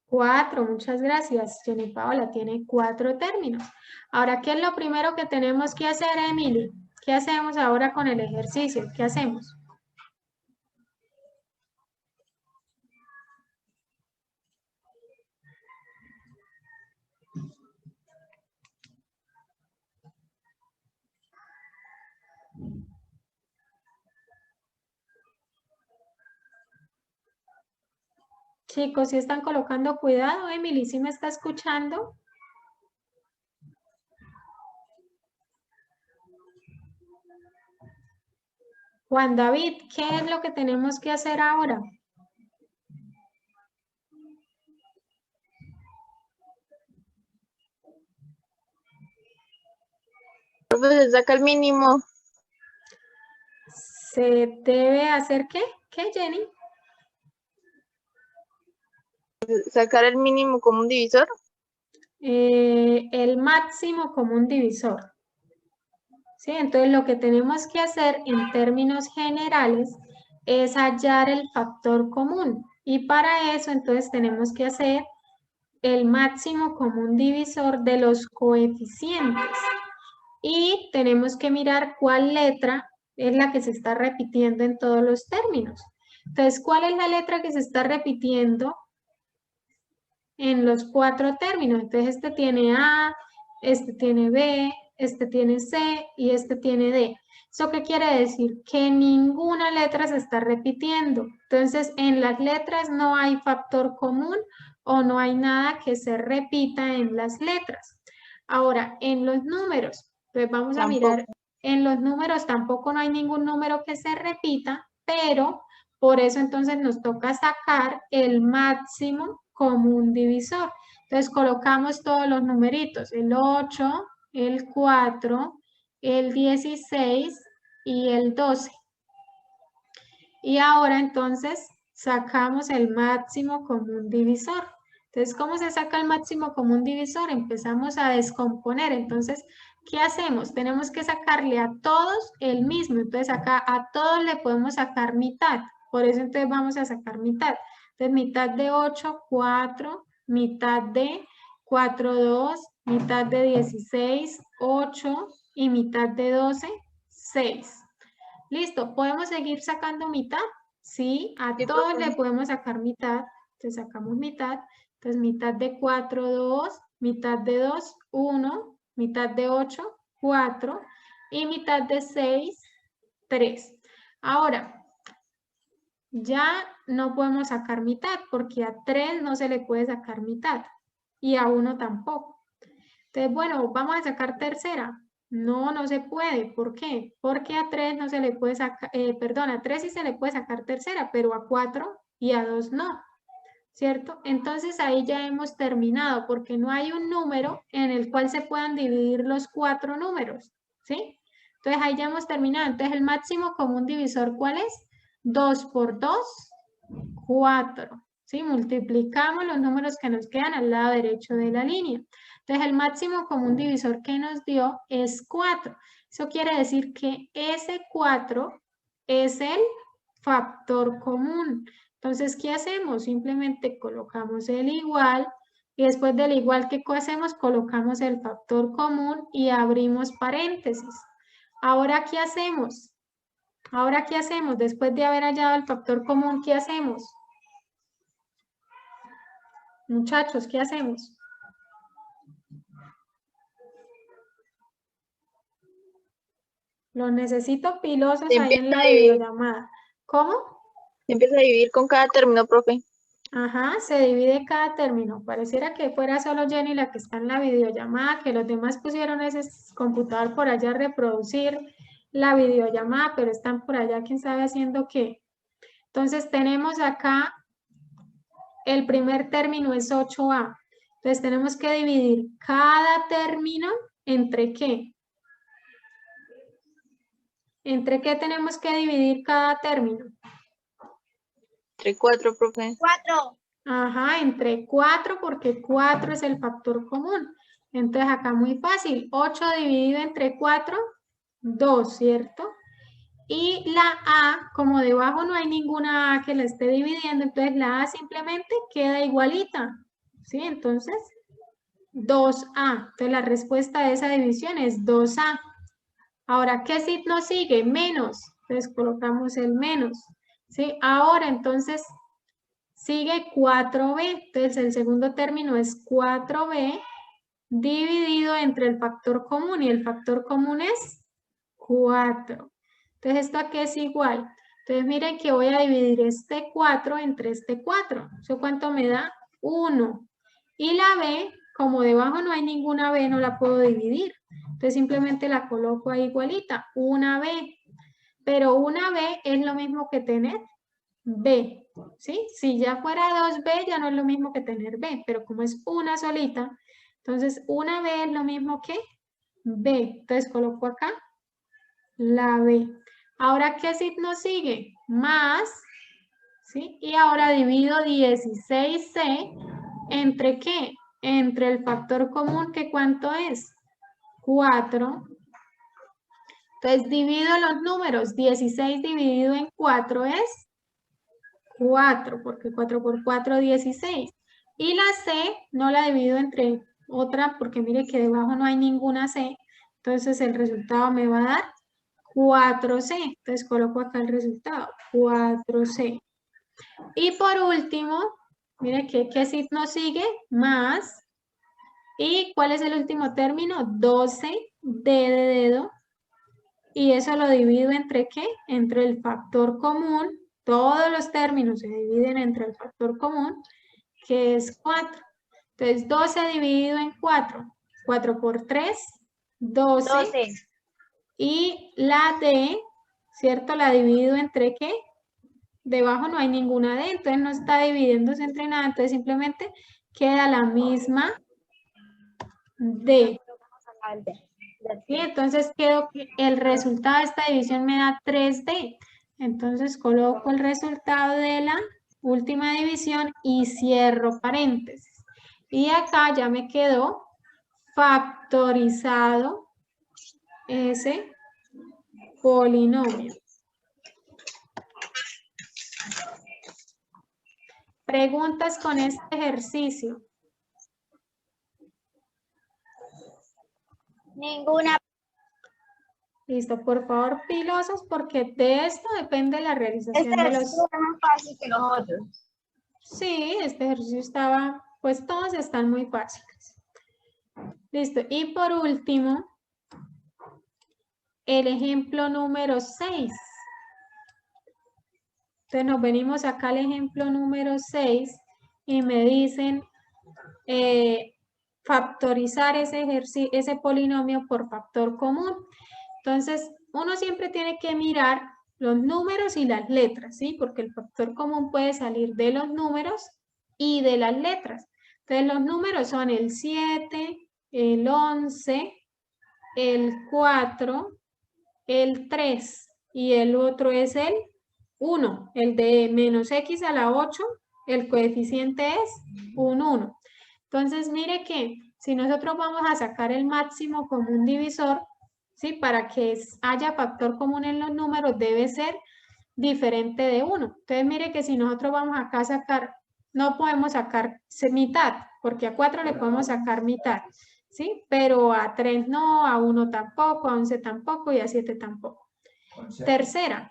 4, muchas gracias. Jenny Paola tiene 4 términos. Ahora, ¿qué es lo primero que tenemos que hacer, Emily? ¿Qué hacemos ahora con el ejercicio? ¿Qué hacemos? Chicos, si están colocando cuidado, Emily, ¿sí me está escuchando? Juan David, ¿qué es lo que tenemos que hacer ahora? Profe, se saca el mínimo. ¿Se debe hacer qué? ¿Qué, Jenny? Sacar el mínimo común divisor. El máximo común divisor. ¿Sí? Entonces lo que tenemos que hacer en términos generales es hallar el factor común. Y para eso entonces tenemos que hacer el máximo común divisor de los coeficientes. Y tenemos que mirar cuál letra es la que se está repitiendo en todos los términos. Entonces, ¿cuál es la letra que se está repitiendo en los 4 términos? Entonces, este tiene A, este tiene B, este tiene C y este tiene D. ¿Eso qué quiere decir? Que ninguna letra se está repitiendo. Entonces, en las letras no hay factor común o no hay nada que se repita en las letras. Ahora, en los números, pues vamos a mirar, en los números tampoco no hay ningún número que se repita, pero por eso entonces nos toca sacar el máximo común divisor. Entonces colocamos todos los numeritos, el 8, el 4, el 16 y el 12. Y ahora entonces sacamos el máximo común divisor. Entonces, ¿cómo se saca el máximo común divisor? Empezamos a descomponer. Entonces, ¿qué hacemos? Tenemos que sacarle a todos el mismo. Entonces, acá a todos le podemos sacar mitad. Por eso entonces vamos a sacar mitad. Entonces, mitad de 8, 4, mitad de 4, 2, mitad de 16, 8 y mitad de 12, 6. Listo, ¿podemos seguir sacando mitad? Sí, a Sí, todos profe. le podemos sacar mitad. Entonces sacamos mitad. Entonces mitad de 4, 2, mitad de 2, 1, mitad de 8, 4 y mitad de 6, 3. Ahora, ya no podemos sacar mitad porque a 3 no se le puede sacar mitad y a 1 tampoco. Entonces, bueno, vamos a sacar tercera. No, no se puede. ¿Por qué? Porque a 3 no se le puede sacar, perdón, a 3 sí se le puede sacar tercera, pero a 4 y a 2 no, ¿cierto? Entonces ahí ya hemos terminado porque no hay un número en el cual se puedan dividir los 4 números, ¿sí? Entonces ahí ya hemos terminado. Entonces el máximo común divisor, ¿cuál es? 2 por 2, 4. ¿Sí? Multiplicamos los números que nos quedan al lado derecho de la línea. Entonces, el máximo común divisor que nos dio es 4. Eso quiere decir que ese 4 es el factor común. Entonces, ¿qué hacemos? Simplemente colocamos el igual y después del igual, ¿qué hacemos? Colocamos el factor común y abrimos paréntesis. Ahora, ¿qué hacemos? Ahora, ¿qué hacemos? Después de haber hallado el factor común, ¿qué hacemos? Muchachos, ¿qué hacemos? Los necesito pilosos Se ahí en empieza la a dividir. videollamada. ¿Cómo? Se empieza a dividir con cada término, profe. Ajá, se divide cada término. Pareciera que fuera solo Jenny la que está en la videollamada, que los demás pusieron ese computador por allá a reproducir la videollamada, pero están por allá, quién sabe haciendo qué. Entonces tenemos acá, el primer término es 8A. Entonces tenemos que dividir cada término entre ¿qué? ¿Entre qué tenemos que dividir cada término? Entre 4, profe. 4. Ajá, entre 4 porque 4 es el factor común. Entonces acá muy fácil. 8 dividido entre 4, 2, ¿cierto? Y la A, como debajo no hay ninguna A que la esté dividiendo, entonces la A simplemente queda igualita. ¿Sí? Entonces, 2A. Entonces la respuesta de esa división es 2A. Ahora, ¿qué signo sigue? Menos. Entonces colocamos el menos. ¿Sí? Ahora, entonces, sigue 4B. Entonces, el segundo término es 4B dividido entre el factor común. Y el factor común es 4. Entonces, ¿esto a qué es igual? Entonces miren que voy a dividir este 4 entre este 4. ¿Eso cuánto me da? 1. Y la B, como debajo no hay ninguna B, no la puedo dividir. Entonces simplemente la coloco ahí igualita, una B. Pero una B es lo mismo que tener B, ¿sí? Si ya fuera 2B ya no es lo mismo que tener B, pero como es una solita, entonces una B es lo mismo que B. Entonces coloco acá la B. Ahora, ¿qué signo sigue? Más, ¿sí? Y ahora divido 16C ¿entre qué? Entre el factor común, que ¿cuánto es? 4. Entonces divido los números. 16 dividido en 4 es 4, porque 4 por 4, 16. Y la C no la divido entre otra, porque mire que debajo no hay ninguna C. Entonces el resultado me va a dar 4C. Entonces coloco acá el resultado, 4C. Y por último, mire ¿qué signo sigue? Más. ¿Y cuál es el último término? 12, D de dedo. Y eso lo divido ¿entre qué? Entre el factor común. Todos los términos se dividen entre el factor común, que es 4. Entonces, 12 dividido en 4. 4 por 3, 12. Y la D, ¿cierto? La divido ¿entre qué? Debajo no hay ninguna D, entonces no está dividiéndose entre nada. Entonces, simplemente queda la misma D. ¿Sí? Entonces quedo que el resultado de esta división me da 3D. Entonces coloco el resultado de la última división y cierro paréntesis. Y acá ya me quedó factorizado ese polinomio. Preguntas con este ejercicio. Ninguna. Listo, por favor, pilosos, porque de esto depende la realización Este de es los... más fácil que los otros. Sí, este ejercicio estaba, pues todos están muy fáciles. Listo, y por último, el ejemplo número 6. Entonces nos venimos acá al ejemplo número 6 y me dicen factorizar ese polinomio por factor común. Entonces, uno siempre tiene que mirar los números y las letras, ¿sí? Porque el factor común puede salir de los números y de las letras. Entonces, los números son el 7, el 11, el 4, el 3 y el otro es el 1. El de menos x a la 8, el coeficiente es un 1. Entonces, mire que si nosotros vamos a sacar el máximo común divisor, ¿sí? Para que haya factor común en los números debe ser diferente de 1. Entonces, mire que si nosotros vamos acá a sacar, no podemos sacar mitad, porque a 4 le podemos sacar mitad, ¿sí? Pero a 3 no, a 1 tampoco, a 11 tampoco y a 7 tampoco. Tercera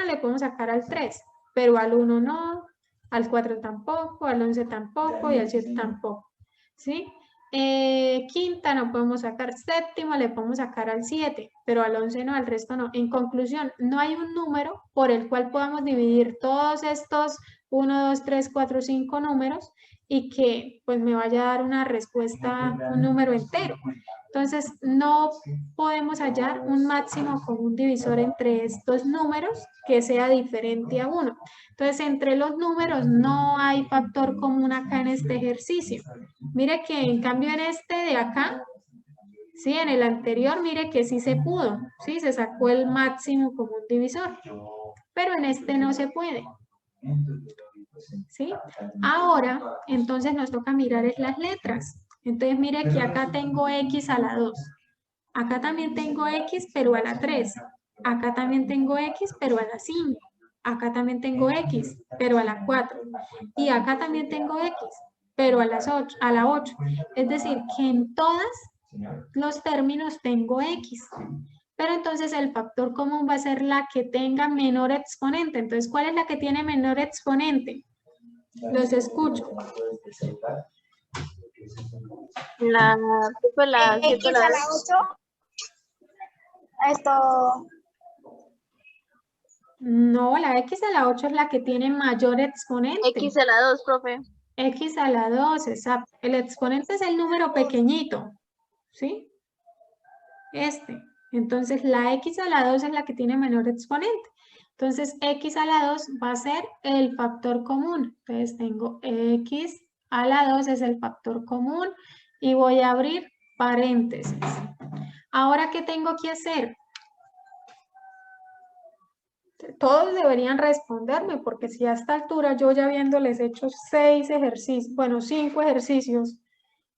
le podemos sacar al 3, pero al 1 no, al 4 tampoco, al 11 tampoco y al 7 tampoco, ¿sí? Quinta no podemos sacar, séptima le podemos sacar al 7, pero al 11 no, al resto no. En conclusión, no hay un número por el cual podamos dividir todos estos 1, 2, 3, 4, 5 números y que pues me vaya a dar una respuesta, un número entero. Entonces, no podemos hallar un máximo común divisor entre estos números que sea diferente a 1. Entonces, entre los números no hay factor común acá en este ejercicio. Mire que en cambio en este de acá, sí, en el anterior, mire que sí se pudo, sí, se sacó el máximo común divisor, pero en este no se puede. ¿Sí? Ahora, entonces nos toca mirar es las letras. Entonces, mire que acá tengo x a la 2. Acá también tengo x, pero a la 3. Acá también tengo x, pero a la 5. Acá también tengo x, pero a la 4. Y acá también tengo x, pero a la 8. Es decir, que en todos los términos tengo x. Pero entonces el factor común va a ser la que tenga menor exponente. Entonces, ¿cuál es la que tiene menor exponente? Los escucho. La X a la 8. Esto. No, la x a la 8 es la que tiene mayor exponente. X a la 2, profe. X a la 2, exacto. El exponente es el número pequeñito, ¿sí? Este. Entonces, la x a la 2 es la que tiene menor exponente. Entonces, x a la 2 va a ser el factor común. Entonces, tengo x a la 2 es el factor común y voy a abrir paréntesis. Ahora, ¿qué tengo que hacer? Todos deberían responderme, porque si a esta altura yo ya habiéndoles hecho 6 ejercicios, bueno, 5 ejercicios,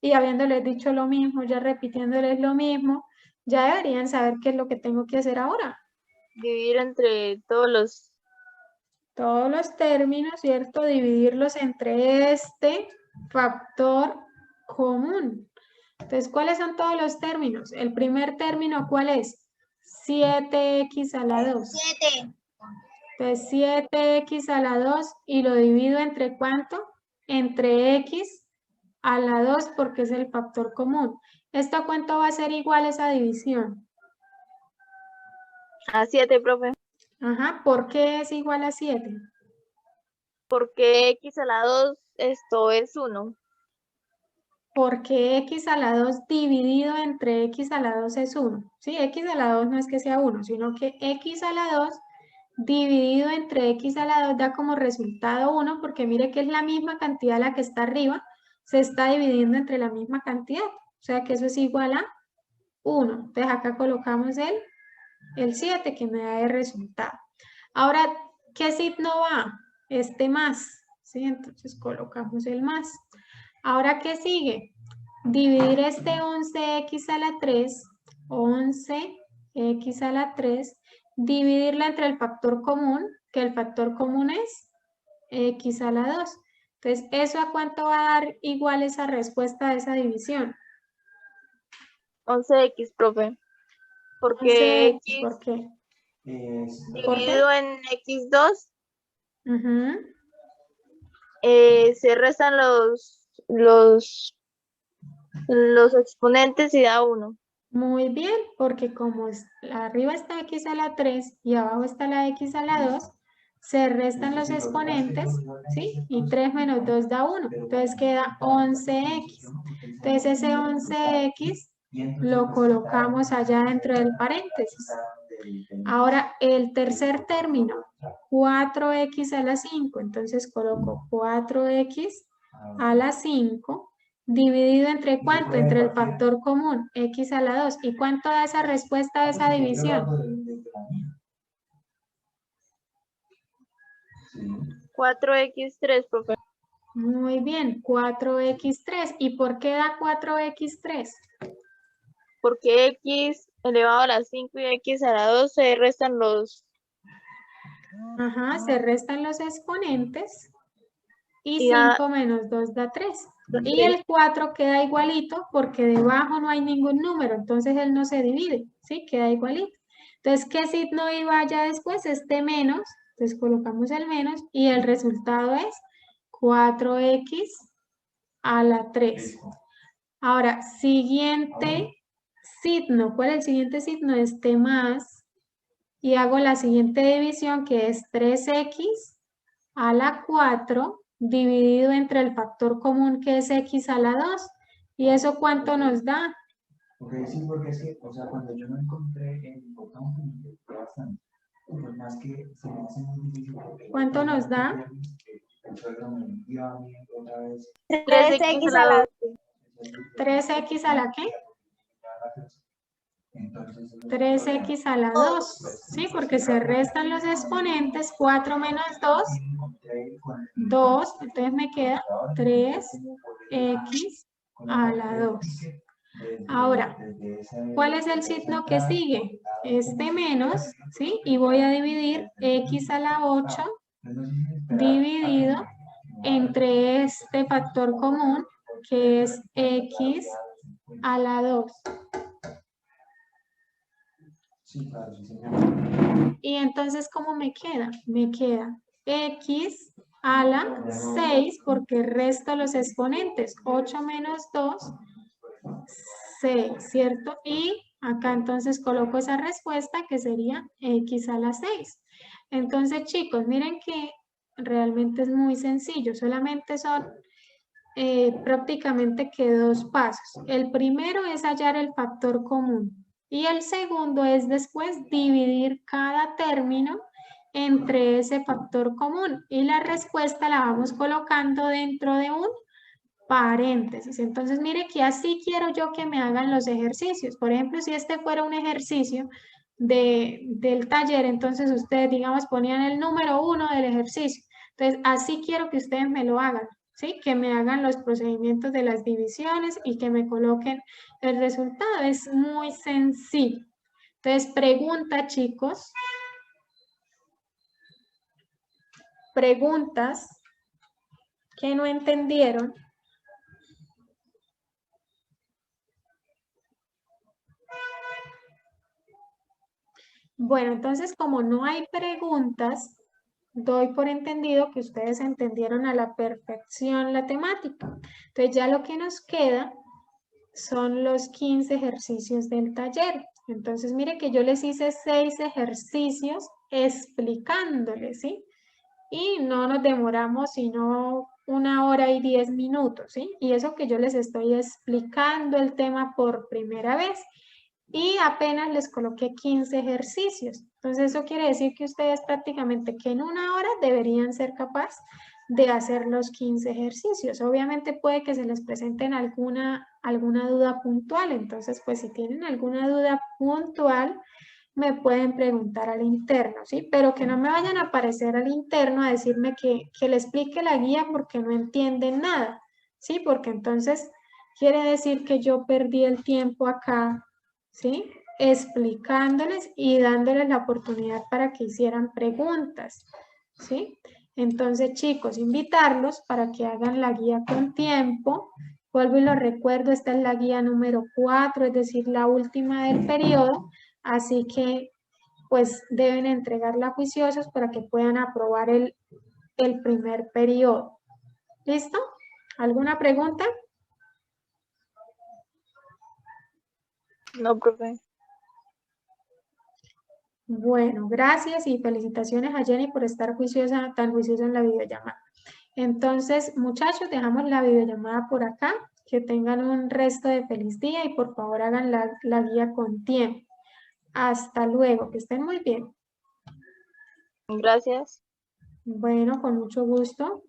y habiéndoles dicho lo mismo, ya repitiéndoles lo mismo, ya deberían saber qué es lo que tengo que hacer ahora. Dividir entre todos Todos los términos, ¿cierto? Dividirlos entre este factor común. Entonces, ¿cuáles son todos los términos? El primer término, ¿cuál es? 7x a la 2. 7. Entonces, 7x a la 2 y lo divido entre ¿cuánto? Entre x a la 2 porque es el factor común. ¿Esto a cuánto va a ser igual esa división? a 7, profe. Ajá, ¿por qué es igual a 7? Porque X a la 2, esto es 1. Porque x a la 2 dividido entre x a la 2 es 1. ¿Sí? X a la 2 no es que sea 1, sino que x a la 2 dividido entre x a la 2 da como resultado 1, porque mire que es la misma cantidad la que está arriba, se está dividiendo entre la misma cantidad. O sea que eso es igual a 1. Entonces acá colocamos el 7 que me da el resultado. Ahora, ¿qué signo va? Este más. ¿Sí? Entonces colocamos el más. Ahora, ¿qué sigue? Dividir este 11x a la 3, 11x a la 3, dividirla entre el factor común, que el factor común es x a la 2. Entonces, ¿eso a cuánto va a dar igual esa respuesta de esa división? 11X, profe. Porque 11x, X ¿por qué? ¿Por qué? dividido en X2, Ujú. se restan los exponentes y da 1. Muy bien, porque como arriba está x a la 3 y abajo está la x a la 2, se restan los exponentes, ¿sí? Y 3 menos 2 da 1, entonces queda 11x. Entonces ese 11x lo colocamos allá dentro del paréntesis. Ahora el tercer término, 4x a la 5, entonces coloco 4x a la 5 dividido entre ¿cuánto? Entre el factor común, x a la 2. ¿Y cuánto da esa respuesta de esa división? 4X3, profe. Muy bien, 4x3. ¿Y por qué da 4x3? Porque X elevado a la 5 y X a la 2 se restan Ajá, se restan los exponentes y Y da 5 menos 2 da 3. Y 3. el 4 queda igualito porque debajo no hay ningún número, entonces él no se divide, ¿sí? Queda igualito. Entonces, ¿qué signo iba allá después? Este menos, entonces colocamos el menos y el resultado es 4x a la 3. Ahora, siguiente signo, ¿cuál es el siguiente signo? Este más, y hago la siguiente división que es 3x a la 4 dividido entre el factor común que es x a la 2. ¿Y eso cuánto nos da? Ok, sí, porque es que, o sea, cuando yo no encontré el botón, fue bastante. Por más que se me hace muy difícil. ¿Cuánto nos da? El suegro me envía a mí otra vez. 3X a la 2. 3x a la qué? Entonces, 3x a la 2, ¿sí? Porque se restan los exponentes, 4 menos 2, 2, entonces me queda 3x a la 2. Ahora, ¿cuál es el signo que sigue? Este menos, ¿sí? Y voy a dividir x a la 8 dividido entre este factor común que es x a la 2. Y entonces, ¿cómo me queda? Me queda x a la 6 porque resto los exponentes. 8 menos 2, 6, ¿cierto? Y acá entonces coloco esa respuesta que sería x a la 6. Entonces, chicos, miren que realmente es muy sencillo, solamente son prácticamente que 2 pasos. El primero es hallar el factor común y el segundo es después dividir cada término entre ese factor común y la respuesta la vamos colocando dentro de un paréntesis. Entonces, mire que así quiero yo que me hagan los ejercicios. Por ejemplo, si este fuera un ejercicio del taller, entonces ustedes, digamos, ponían el número 1 del ejercicio. Entonces, así quiero que ustedes me lo hagan, ¿sí? Que me hagan los procedimientos de las divisiones y que me coloquen el resultado. Es muy sencillo. Entonces, pregunta, chicos. Preguntas que no entendieron. Bueno, entonces como no hay preguntas, doy por entendido que ustedes entendieron a la perfección la temática. Entonces ya lo que nos queda son los 15 ejercicios del taller. Entonces mire que yo les hice 6 ejercicios explicándoles, ¿sí? Y no nos demoramos sino 1 hora y 10 minutos, ¿sí? Y eso que yo les estoy explicando el tema por primera vez. Y apenas les coloqué 15 ejercicios. Entonces eso quiere decir que ustedes prácticamente que en 1 hora deberían ser capaces de hacer los 15 ejercicios. Obviamente puede que se les presenten alguna duda puntual. Entonces pues si tienen alguna duda puntual me pueden preguntar al interno, ¿sí? Pero que no me vayan a aparecer al interno a decirme que le explique la guía porque no entienden nada, ¿sí? Porque entonces quiere decir que yo perdí el tiempo acá, ¿sí? Explicándoles y dándoles la oportunidad para que hicieran preguntas, ¿sí? Entonces, chicos, invitarlos para que hagan la guía con tiempo. Vuelvo y lo recuerdo, esta es la guía número 4, es decir, la última del periodo, así que pues deben entregarla juiciosos para que puedan aprobar el primer periodo. ¿Listo? ¿Alguna pregunta? No, profe. Bueno, gracias y felicitaciones a Jenny por estar juiciosa, tan juiciosa en la videollamada. Entonces, muchachos, dejamos la videollamada por acá. Que tengan un resto de feliz día y por favor hagan la guía con tiempo. Hasta luego, que estén muy bien. Gracias. Bueno, con mucho gusto.